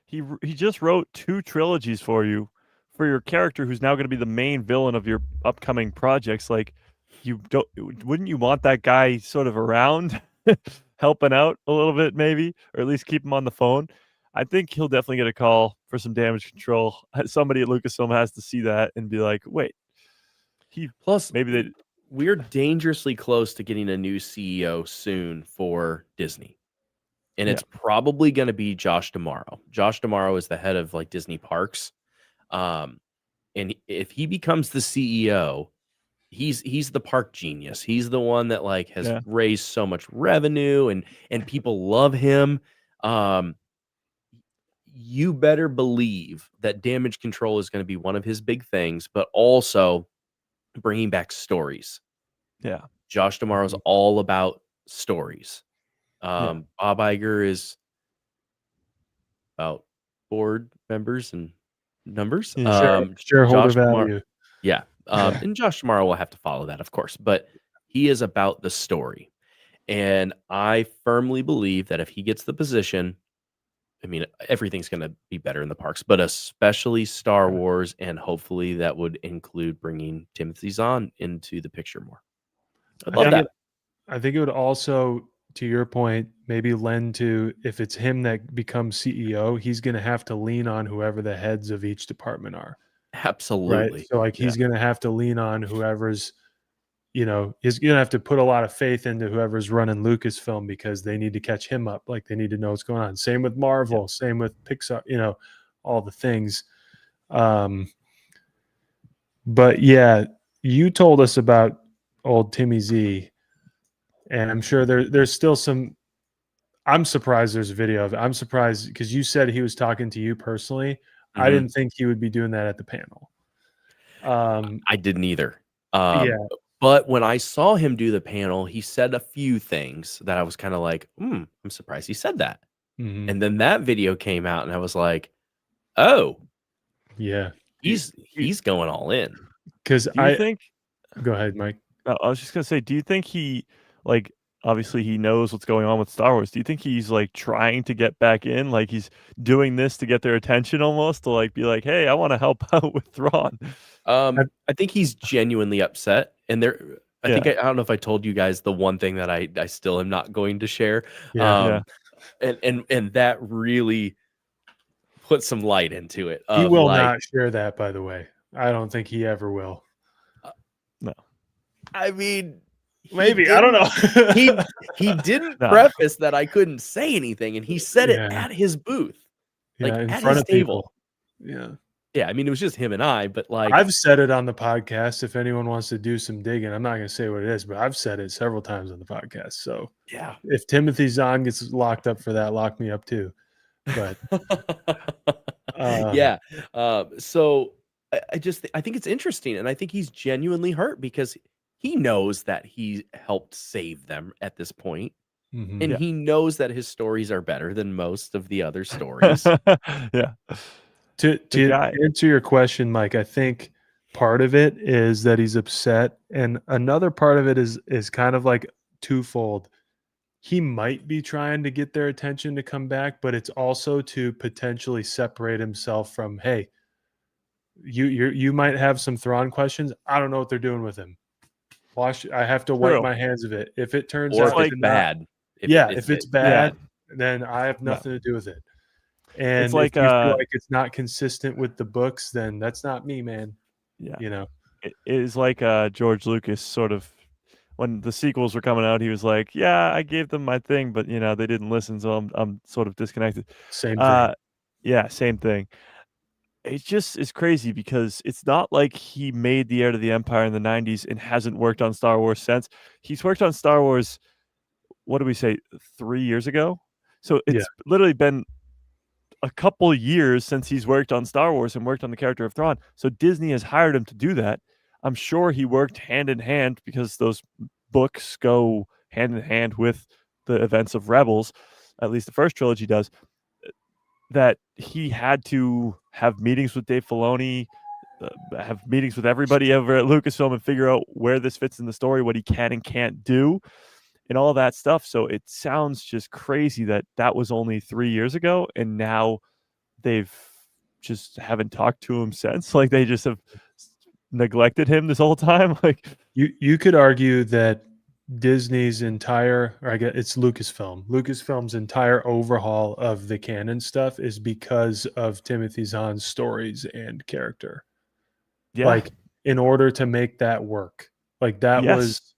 he just wrote 2 trilogies for you, for your character who's now going to be the main villain of your upcoming projects. Like, wouldn't you want that guy sort of around, helping out a little bit, maybe, or at least keep him on the phone? I think he'll definitely get a call for some damage control. Somebody at Lucasfilm has to see that and be like, wait, Plus, maybe we're dangerously close to getting a new CEO soon for Disney. And it's probably going to be Josh D'Amaro. Josh D'Amaro is the head of like Disney Parks. And if he becomes the CEO, he's the park genius. He's the one that like has raised so much revenue and people love him. You better believe that damage control is going to be one of his big things, but also bringing back stories. Yeah. Josh D'Amaro's all about stories. Bob Iger is about board members and numbers. Shareholder value. And Josh D'Amaro will have to follow that, of course, but he is about the story. And I firmly believe that if he gets the position, I mean, everything's going to be better in the parks, but especially Star Wars, and hopefully that would include bringing Timothy Zahn into the picture more. I'd love that. I think it would also, to your point, maybe lend to, if it's him that becomes CEO, he's going to have to lean on whoever the heads of each department are. Absolutely. Right? So like he's going to have to lean on whoever's, he's going to have to put a lot of faith into whoever's running Lucasfilm, because they need to catch him up. Like they need to know what's going on. Same with Marvel, same with Pixar, all the things. But yeah, you told us about old Timmy Z, and I'm sure there's still some. I'm surprised there's a video of it. I'm surprised because you said he was talking to you personally. Mm-hmm. I didn't think he would be doing that at the panel. I didn't either. But when I saw him do the panel, he said a few things that I was kind of like, I'm surprised he said that. Mm-hmm. And then that video came out, and I was like, oh, yeah, he's going all in. Because I think. Go ahead, Mike. I was just gonna say, do you think he, like, obviously he knows what's going on with Star Wars? Do you think he's like trying to get back in, like he's doing this to get their attention, almost to like be like, hey, I want to help out with Thrawn? I think he's genuinely upset, and I think I don't know if I told you guys the one thing that I still am not going to share. And that really put some light into it. He will not share that, by the way. I don't think he ever will. No. I mean, maybe, I don't know. he didn't preface that I couldn't say anything, and he said it at his booth, like in at front his of table. People. Yeah, I mean, it was just him and I, but like I've said it on the podcast. If anyone wants to do some digging, I'm not going to say what it is, but I've said it several times on the podcast. So yeah, if Timothy Zahn gets locked up for that, lock me up too. But so I think it's interesting, and I think he's genuinely hurt because he knows that he helped save them at this point. Mm-hmm. And he knows that his stories are better than most of the other stories. To answer your question, Mike, I think part of it is that he's upset, and another part of it is kind of like twofold. He might be trying to get their attention to come back, but it's also to potentially separate himself from, hey, you might have some Thrawn questions. I don't know what they're doing with him. I have to wipe my hands of it. If it turns out like bad, if it's bad, then I have nothing to do with it. And it's like, if you feel like it's not consistent with the books, then that's not me, man. Yeah. It is like George Lucas sort of when the sequels were coming out, he was like, "Yeah, I gave them my thing, but they didn't listen, so I'm sort of disconnected." Same thing. Yeah, same thing. It just is crazy because it's not like he made the Heir to the Empire in the 90s and hasn't worked on Star Wars since. He's worked on Star Wars, what do we say, 3 years ago? So Yeah. it's literally been a couple years since he's worked on Star Wars and worked on the character of Thrawn. So Disney has hired him to do that. I'm sure he worked hand in hand because those books go hand in hand with the events of Rebels. At least the first trilogy does. That he had to have meetings with Dave Filoni, have meetings with everybody over at Lucasfilm and figure out where this fits in the story, what he can and can't do, and all that stuff. So it sounds just crazy that that was only 3 years ago, and now they've just haven't talked to him since. Like they just have neglected him this whole time. Like You could argue that Disney's entire, or I guess it's Lucasfilm's entire overhaul of the canon stuff is because of Timothy Zahn's stories and character. yeah, Like in order to make that work, like that was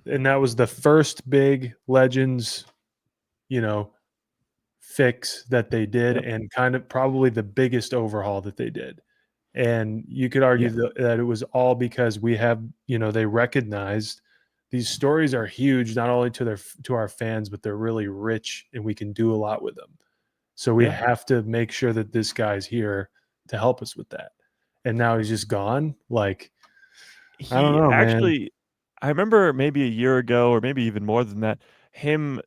the first big Legends, fix that they did, Yep. and kind of probably the biggest overhaul that they did. And you could argue that it was all because we have, they recognized these stories are huge, not only to our fans, but they're really rich and we can do a lot with them. So we have to make sure that this guy's here to help us with that. And now he's just gone. Like, I don't know, man. I remember maybe a year ago, or maybe even more than that, him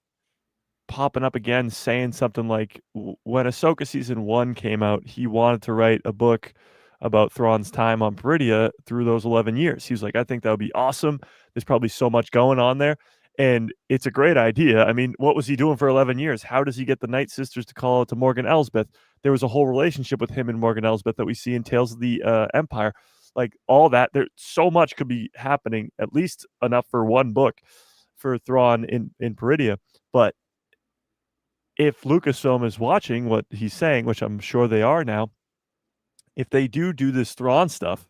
popping up again saying something like, when Ahsoka season 1 came out, he wanted to write a book about Thrawn's time on Peridia through those 11 years. He was like, I think that would be awesome. There's probably so much going on there. And it's a great idea. I mean, what was he doing for 11 years? How does he get the Night Sisters to call it to Morgan Elsbeth? There was a whole relationship with him and Morgan Elsbeth that we see in Tales of the Empire. Like all that, there so much could be happening, at least enough for one book for Thrawn in Peridia. But if Lucasfilm is watching what he's saying, which I'm sure they are now, if they do this Thrawn stuff,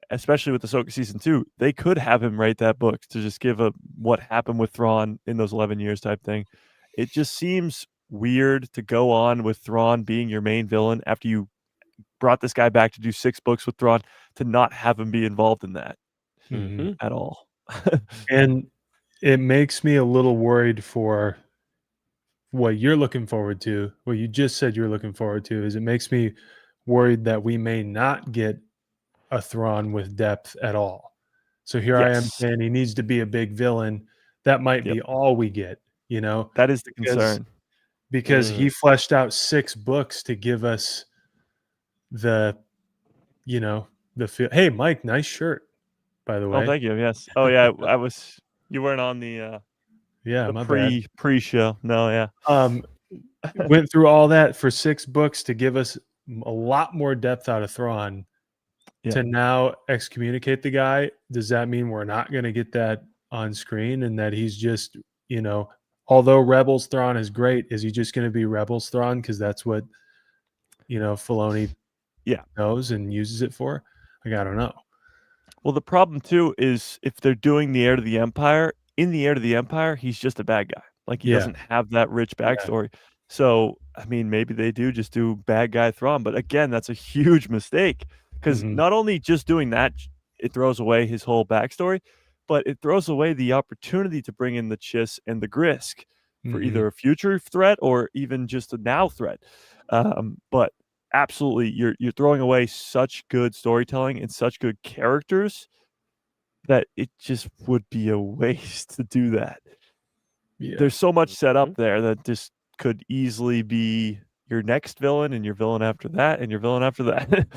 especially with Ahsoka season 2, they could have him write that book to just give a what happened with Thrawn in those 11 years type thing. It just seems weird to go on with Thrawn being your main villain after you brought this guy back to do 6 books with Thrawn, to not have him be involved in that at all. And it makes me a little worried for what you're looking forward to. What you just said you're looking forward to is it makes me worried that we may not get a Thrawn with depth at all. So here I am saying he needs to be a big villain. That might be all we get, That is the concern. Because he fleshed out 6 books to give us the feel. Hey, Mike, nice shirt, by the way. Oh, thank you. Yes. Oh, yeah. You weren't on the my pre-show. No, yeah. Went through all that for 6 books to give us a lot more depth out of Thrawn. To now excommunicate the guy, does that mean we're not going to get that on screen, and that he's just, although Rebels Thrawn is great, is he just going to be Rebels Thrawn because that's what Filoni knows and uses it for? Like, I don't know. Well, the problem too is if they're doing the Heir to the Empire, in the Heir to the Empire, he's just a bad guy. Like he doesn't have that rich backstory. So, I mean, maybe they do just do bad guy Thrawn, but again, that's a huge mistake because not only just doing that, it throws away his whole backstory, but it throws away the opportunity to bring in the Chiss and the Grisk for either a future threat or even just a now threat. But absolutely, you're throwing away such good storytelling and such good characters that it just would be a waste to do that. There's so much set up there that this could easily be your next villain and your villain after that and your villain after that.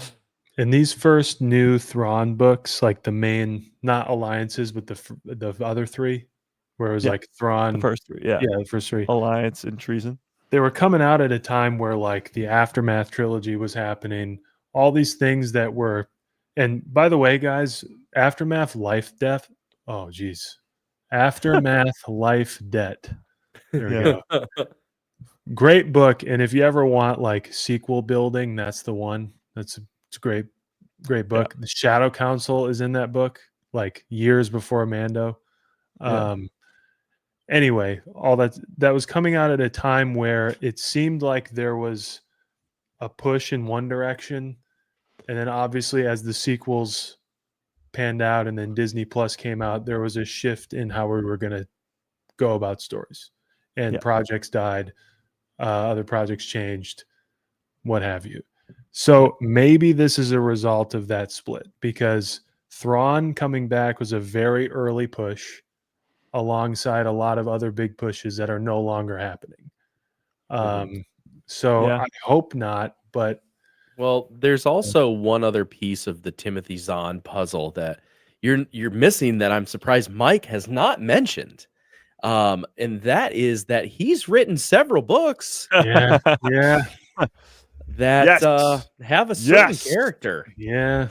In these first new Thrawn books, like the main, not alliances, but the other 3, where it was like Thrawn, the first 3, the first 3, alliance and treason. They were coming out at a time where like the Aftermath trilogy was happening. All these things that were, and by the way, guys, Aftermath, Life, Death. Oh, geez, Aftermath, Life, Debt. There we go. Great book, and if you ever want like sequel building, that's the one. It's a great book. The Shadow Council is in that book, like years before Mando. Yeah. Anyway, all that was coming out at a time where it seemed like there was a push in one direction, and then obviously as the sequels panned out and then Disney Plus came out, there was a shift in how we were going to go about stories, and Yeah. projects died, other projects changed, what have you. So maybe this is a result of that split, because Thrawn coming back was a very early push alongside a lot of other big pushes that are no longer happening. So Yeah. I hope not, but Well, there's also one other piece of the Timothy Zahn puzzle that you're missing that I'm surprised Mike has not mentioned. And that is that he's written several books yeah, that Yes. have a certain Yes. character. yeah.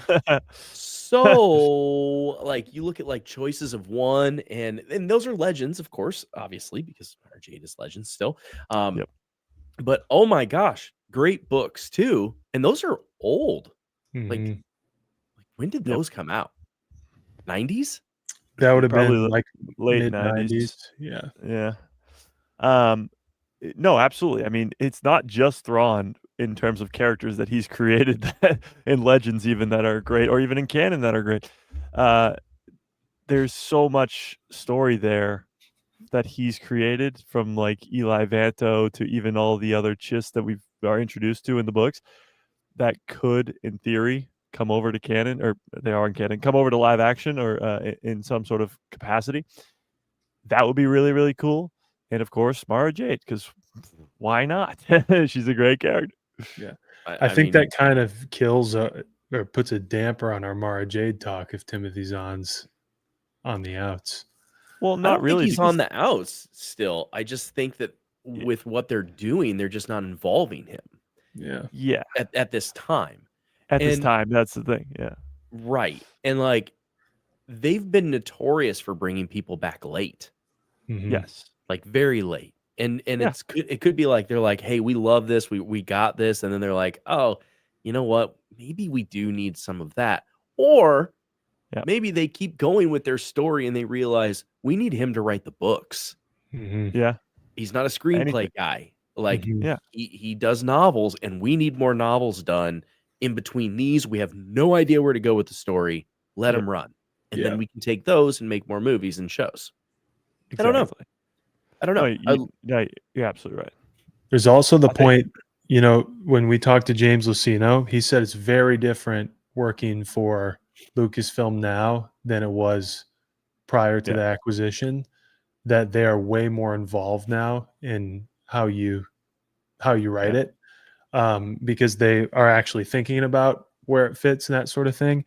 So, like, you look at like Choices of One, and those are legends, of course, obviously, because RJ is legends still. Yep. But oh my gosh, great books too, and those are old. Like Mhm. when did Yep. those come out? 90s? That would have Probably been like late mid 90s. 90s. Yeah. Yeah. No, absolutely. I mean, it's not just Thrawn in terms of characters that he's created in Legends even that are great, or even in canon that are great. There's so much story there that he's created, from like Eli Vanto to even all the other chists that we are introduced to in the books, that could, in theory, come over to canon, or they are in canon, come over to live action, or in some sort of capacity. That would be really, really cool. And of course, Mara Jade, because why not? She's a great character. Yeah. I think mean, that kind of kills or puts a damper on our Mara Jade talk if Timothy Zahn's on the outs. Well, I not don't really. think he's on the outs still. I just think that with what they're doing, they're just not involving him Yeah. at this time. At this And- time, that's the thing. Yeah. Right. And like they've been notorious for bringing people back late, Mhm. Yes. like very late. And Yeah. it could be like they're like, "Hey, we love this. We got this." And then they're like, "Oh, you know what? Maybe we do need some of that." Or Yeah. maybe they keep going with their story and they realize we need him to write the books. Mhm. Yeah. He's not a screenplay Anything. guy. Like Mhm. Yeah. he does novels, and we need more novels done. In between these, we have no idea where to go with the story. Let Yep. him run. And Yeah. then we can take those and make more movies and shows. I don't know. Exactly. I don't know. No, you're absolutely right. There's also the I think- point, when we talked to James Luceno, he said it's very different working for Lucasfilm now than it was prior to Yeah. the acquisition, that they are way more involved now in how you write it, because they are actually thinking about where it fits and that sort of thing.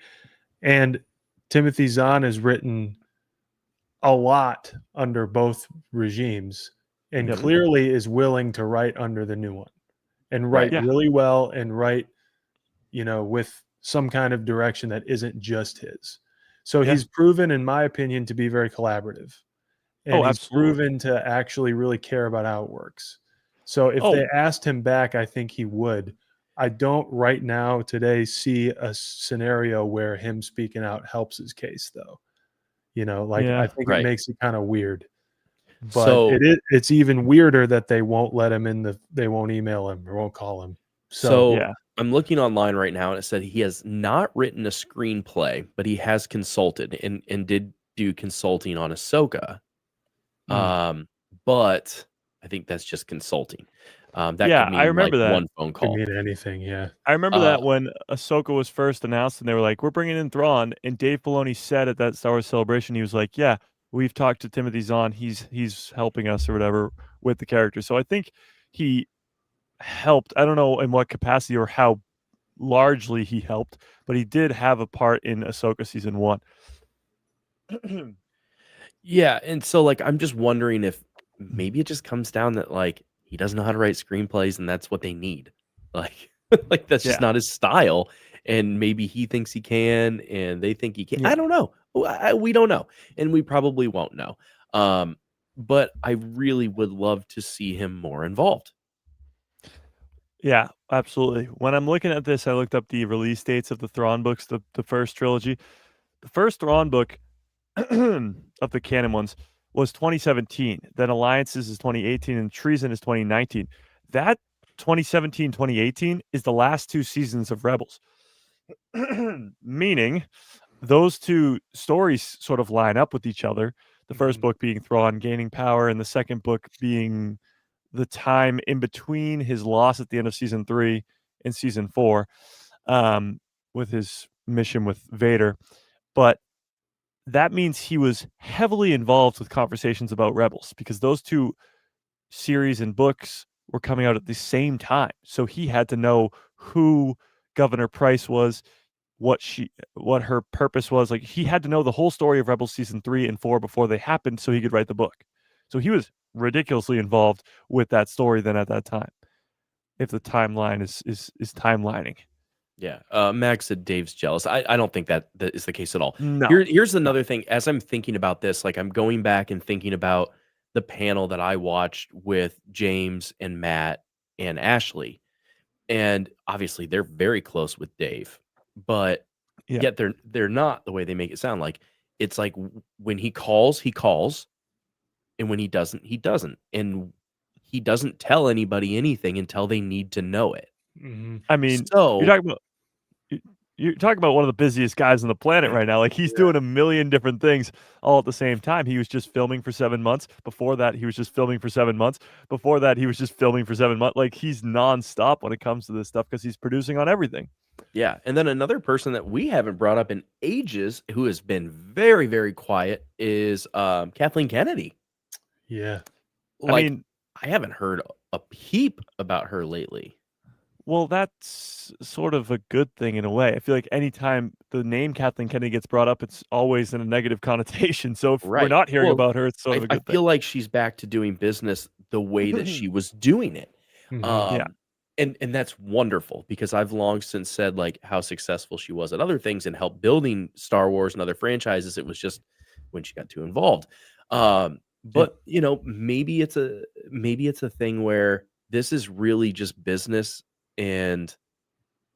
And Timothy Zahn has written a lot under both regimes, and Yep. clearly is willing to write under the new one and write Yeah. really well, and write with some kind of direction that isn't just his. So Yeah. he's proven, in my opinion, to be very collaborative, and he's absolutely. proven to actually really care about how it works. So if they asked him back, I think he would. I don't right now today see a scenario where him speaking out helps his case, though. Yeah. I think Right. it makes it kind of weird. But So it's even weirder that they won't let him in, they won't email him or won't call him. so yeah. I'm looking online right now, and it said he has not written a screenplay, but he has consulted and did do consulting on Ahsoka. But I think that's just consulting. That Yeah, could mean I remember like that. one phone could call. mean anything. Yeah. I remember that when Ahsoka was first announced, and they were like, "We're bringing in Thrawn," and Dave Filoni said at that Star Wars Celebration, he was like, "Yeah, we've talked to Timothy Zahn. He's helping us or whatever with the character." So I think he helped. I don't know in what capacity or how largely he helped, but he did have a part in Ahsoka season 1. Yeah, and so like I'm just wondering if maybe it just comes down that like he doesn't know how to write screenplays, and that's what they need. Like like that's just Yeah. not his style, and maybe he thinks he can and they think he can. Yeah. I don't know. We don't know, and we probably won't know. But I really would love to see him more involved. Yeah, absolutely. When I'm looking at this, I looked up the release dates of the Thrawn books, the first trilogy. The first Thrawn book of the canon ones was 2017. Then Alliances is 2018 and Treason is 2019. That 2017-2018 is the last 2 seasons of Rebels. Meaning those 2 stories sort of line up with each other. The first book being Thrawn gaining power, and the second book being the time in between his loss at the end of season 3 and season 4, with his mission with Vader. But that means he was heavily involved with conversations about Rebels, because those 2 series and books were coming out at the same time. So he had to know who Governor Price was, what her purpose was. Like, he had to know the whole story of Rebels season 3 and 4 before they happened, so he could write the book. So he was ridiculously involved with that story then at that time, if the timeline is timelining. Yeah. Max said Dave's jealous. I don't think that is the case at all. No. Here's another thing. As I'm thinking about this, like, I'm going back and thinking about the panel that I watched with James and Matt and Ashley. And obviously they're very close with Dave, but yet they're not the way they make it sound. Like, it's like when he calls, and when he doesn't, he doesn't. And he doesn't tell anybody anything until they need to know it. I mean, So you're talking about one of the busiest guys on the planet right now. Like, he's doing a million different things all at the same time. He was just filming for 7 months. Before that, he was just filming for 7 months. Before that, he was just filming for 7 months. Like, he's nonstop when it comes to this stuff because he's producing on everything. Yeah. And then another person that we haven't brought up in ages who has been very, very quiet is Kathleen Kennedy. Yeah. Like, I haven't heard a peep about her lately. Well, that's sort of a good thing in a way. I feel like anytime the name Kathleen Kennedy gets brought up, it's always in a negative connotation. So if we're not hearing about her, it's sort of a good I feel like she's back to doing business the way that she was doing it. Yeah. And that's wonderful, because I've long since said, like, how successful she was at other things and helped building Star Wars and other franchises. It was just when she got too involved. But you know, maybe it's a thing where this is really just business, and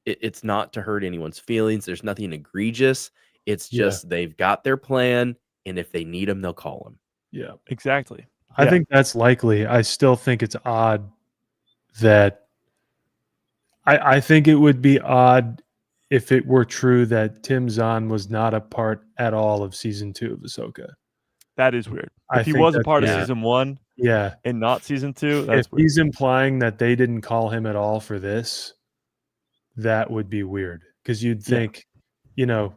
it's not to hurt anyone's feelings. There's nothing egregious. It's just they've got their plan, and if they need him, they'll call him. Yeah, exactly. I think that's likely. I still think it's odd that I think it would be odd if it were true that Tim Zahn was not a part at all of season 2 of Ahsoka. That is weird. If he was a part of season 1, and not season 2, that's weird. He's implying that they didn't call him at all for this, that would be weird. Because you'd think, you know,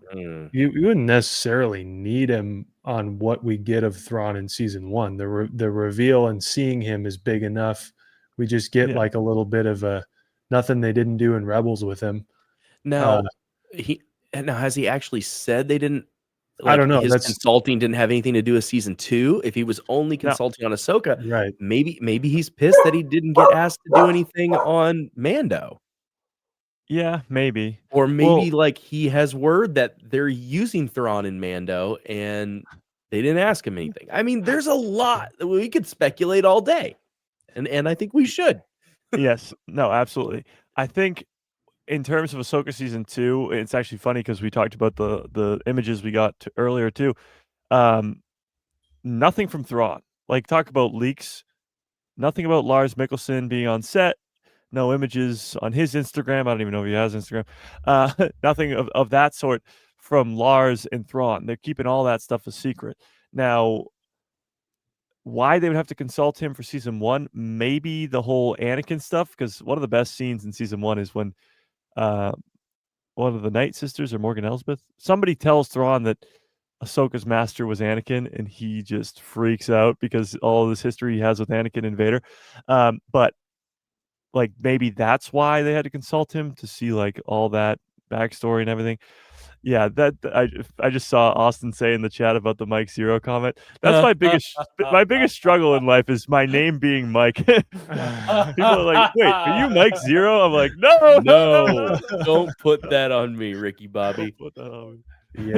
you wouldn't necessarily need him on what we get of Thrawn in season 1. The reveal and seeing him is big enough. We just get like a little bit of a nothing they didn't do in Rebels with him. Now, has he actually said they didn't? Like, I don't know. His consulting didn't have anything to do with season 2. If he was only consulting on Ahsoka, right? Maybe he's pissed that he didn't get asked to do anything on Mando. Yeah, maybe. Or maybe like he has word that they're using Thrawn in Mando and they didn't ask him anything. I mean, there's a lot. We could speculate all day. And I think we should. Yes. No, absolutely. I think in terms of Ahsoka season 2, it's actually funny because we talked about the images we got earlier too. Nothing from Thrawn. Like, talk about leaks. Nothing about Lars Mikkelsen being on set. No images on his Instagram. I don't even know if he has Instagram. Nothing of that sort from Lars and Thrawn. They're keeping all that stuff a secret. Now, why they would have to consult him for season 1? Maybe the whole Anakin stuff, because one of the best scenes in season 1 is when one of the Night Sisters or Morgan Elsbeth, somebody tells Thrawn that Ahsoka's master was Anakin, and he just freaks out because all this history he has with Anakin and Vader. But like, maybe that's why they had to consult him to see like all that backstory and everything. Yeah, that I just saw Austin say in the chat about the Mike Zero comment. That's my biggest struggle in life is my name being Mike. People are like, "Wait, are you Mike Zero?" I'm like, "No, don't put that on me, Ricky Bobby." Put that on me.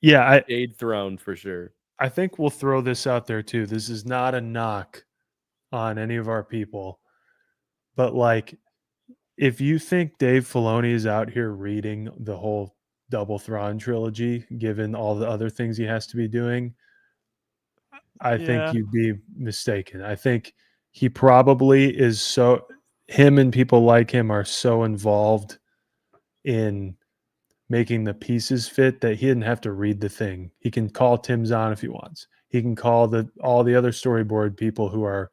Yeah. Jade Throne for sure. I think we'll throw this out there too. This is not a knock on any of our people, but like, if you think Dave Filoni is out here reading the whole double Thrawn trilogy, given all the other things he has to be doing, I think Yeah. you'd be mistaken. I think he probably is him and people like him are so involved in making the pieces fit that he didn't have to read the thing. He can call Tim Zahn if he wants. He can call all the other storyboard people who are,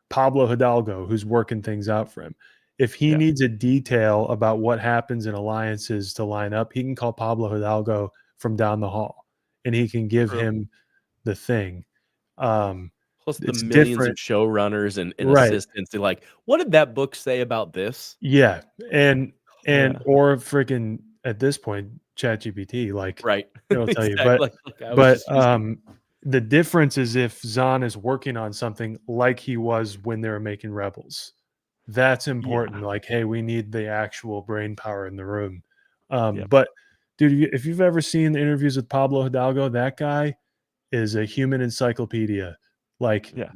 Pablo Hidalgo, who's working things out for him. If he Yeah. needs a detail about what happens in alliances to line up, he can call Pablo Hidalgo from down the hall, and he can give True. him the thing. Plus the It's millions different. of showrunners and Right. assistants. They're like, what did that book say about this? Yeah, and Yeah. or freaking at this point, ChatGPT, like Right. it'll tell you. Exactly. Like I was But just using. the difference is if Zahn is working on something like he was when they were making Rebels. That's important. Like, hey, we need the actual brain power in the room. Yep. But dude, if you've ever seen the interviews with Pablo Hidalgo, that guy is a human encyclopedia. Like, Yeah.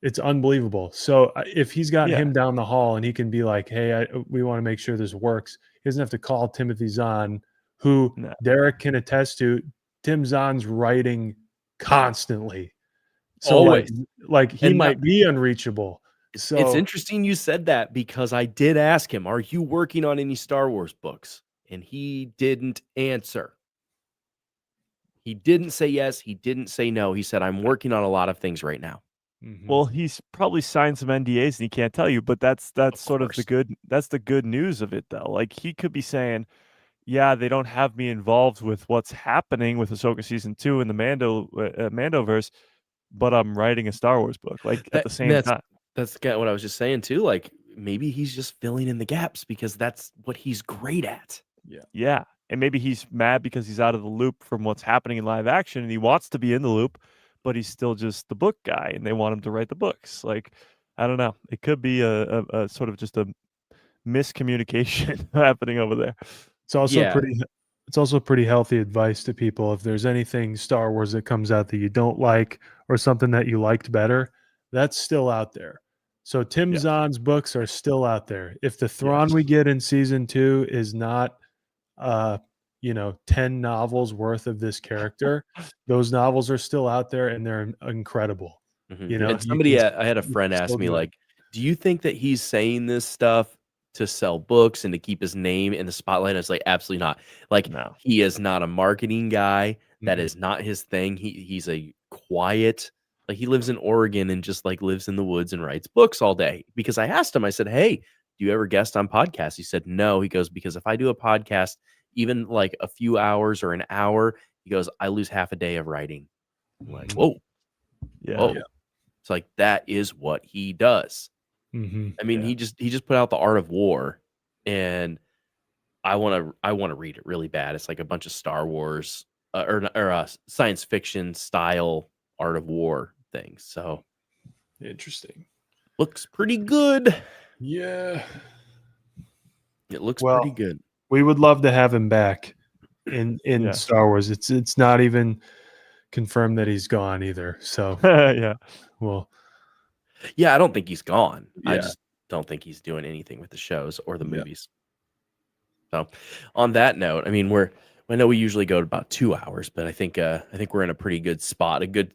it's unbelievable. So if he's got Yeah. him down the hall and he can be like, hey, we want to make sure this works, he doesn't have to call Timothy Zahn, who No. Derek can attest to. Tim Zahn's writing constantly. So Always. like he And now- might be unreachable. So It's interesting you said that because I did ask him, are you working on any Star Wars books? And he didn't answer. He didn't say yes. He didn't say no. He said, I'm working on a lot of things right now. Well, he's probably signed some NDAs and he can't tell you, but that's sort of the good news of it though. Like he could be saying, yeah, they don't have me involved with what's happening with Ahsoka season 2 in the Mandoverse, but I'm writing a Star Wars book like at the same time. That's what I was just saying too. Like maybe he's just filling in the gaps because that's what he's great at. Yeah. And maybe he's mad because he's out of the loop from what's happening in live action and he wants to be in the loop, but he's still just the book guy and they want him to write the books. Like, I don't know. It could be a sort of just a miscommunication happening over there. it's also pretty healthy advice to people. If there's anything Star Wars that comes out that you don't like or something that you liked better, that's still out there. So Tim Zahn's books are still out there. If the Thrawn we get in season 2 is not 10 novels worth of this character, those novels are still out there and they're incredible. And I had a friend ask me, like, do you think that he's saying this stuff to sell books and to keep his name in the spotlight? I was like, absolutely not. Like, No. he is not a marketing guy. That is not his thing. He's a quiet, like he lives in Oregon and just like lives in the woods and writes books all day. Because I asked him, I said, hey, do you ever guest on podcasts? He said, no. He goes, because if I do a podcast, even like a few hours or an hour, he goes, I lose half a day of writing. I'm like, whoa. Yeah. Whoa. It's like, that is what he does. I mean, he just put out The Art of War, and I want to read it really bad. It's like a bunch of Star Wars or science fiction style Art of War things. So interesting. Looks pretty good. Yeah. It looks pretty good. We would love to have him back in Star Wars. It's not even confirmed that he's gone either. So yeah. Well, yeah, I don't think he's gone. Yeah. I just don't think he's doing anything with the shows or the movies. So, on that note, I mean, I know we usually go to about 2 hours, but I think we're in a pretty good spot, a good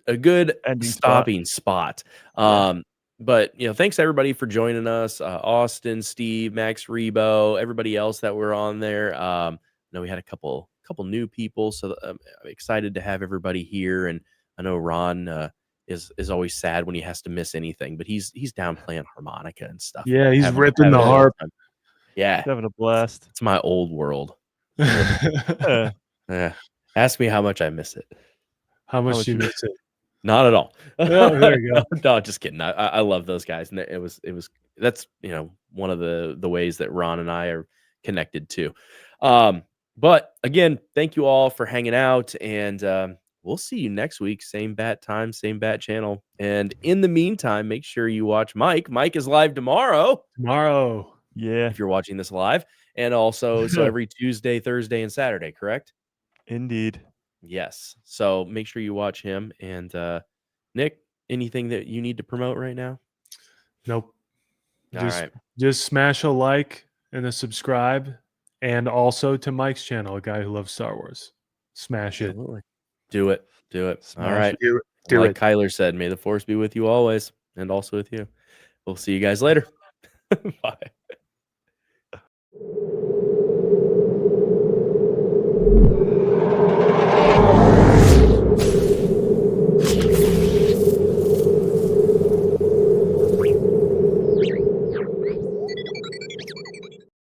ending stopping spot. But thanks everybody for joining us, Austin, Steve, Max Rebo, everybody else that were on there. I know we had a couple new people, so I'm excited to have everybody here. And I know Ron is always sad when he has to miss anything, but he's down playing harmonica and stuff. Yeah, he's ripping the harp. Yeah, having a blast. It's my old world. Yeah. Ask me how much I miss it. How much do you miss it? Not at all. Oh, there you go. No, just kidding. I love those guys, and that's one of the ways that Ron and I are connected too. But again, thank you all for hanging out, and we'll see you next week. Same bat time, same bat channel. And in the meantime, make sure you watch Mike. Mike is live tomorrow. Yeah. If you're watching this live. And also, so every Tuesday, Thursday, and Saturday, correct? Indeed. Yes. So make sure you watch him. And Nick, anything that you need to promote right now? Nope. All right. Just smash a like and a subscribe And also to Mike's channel, a guy who loves Star Wars. Smash it. Absolutely. Do it. All Smash right. it. Do Like it. Kyler said, may the force be with you always and also with you. We'll see you guys later. Bye.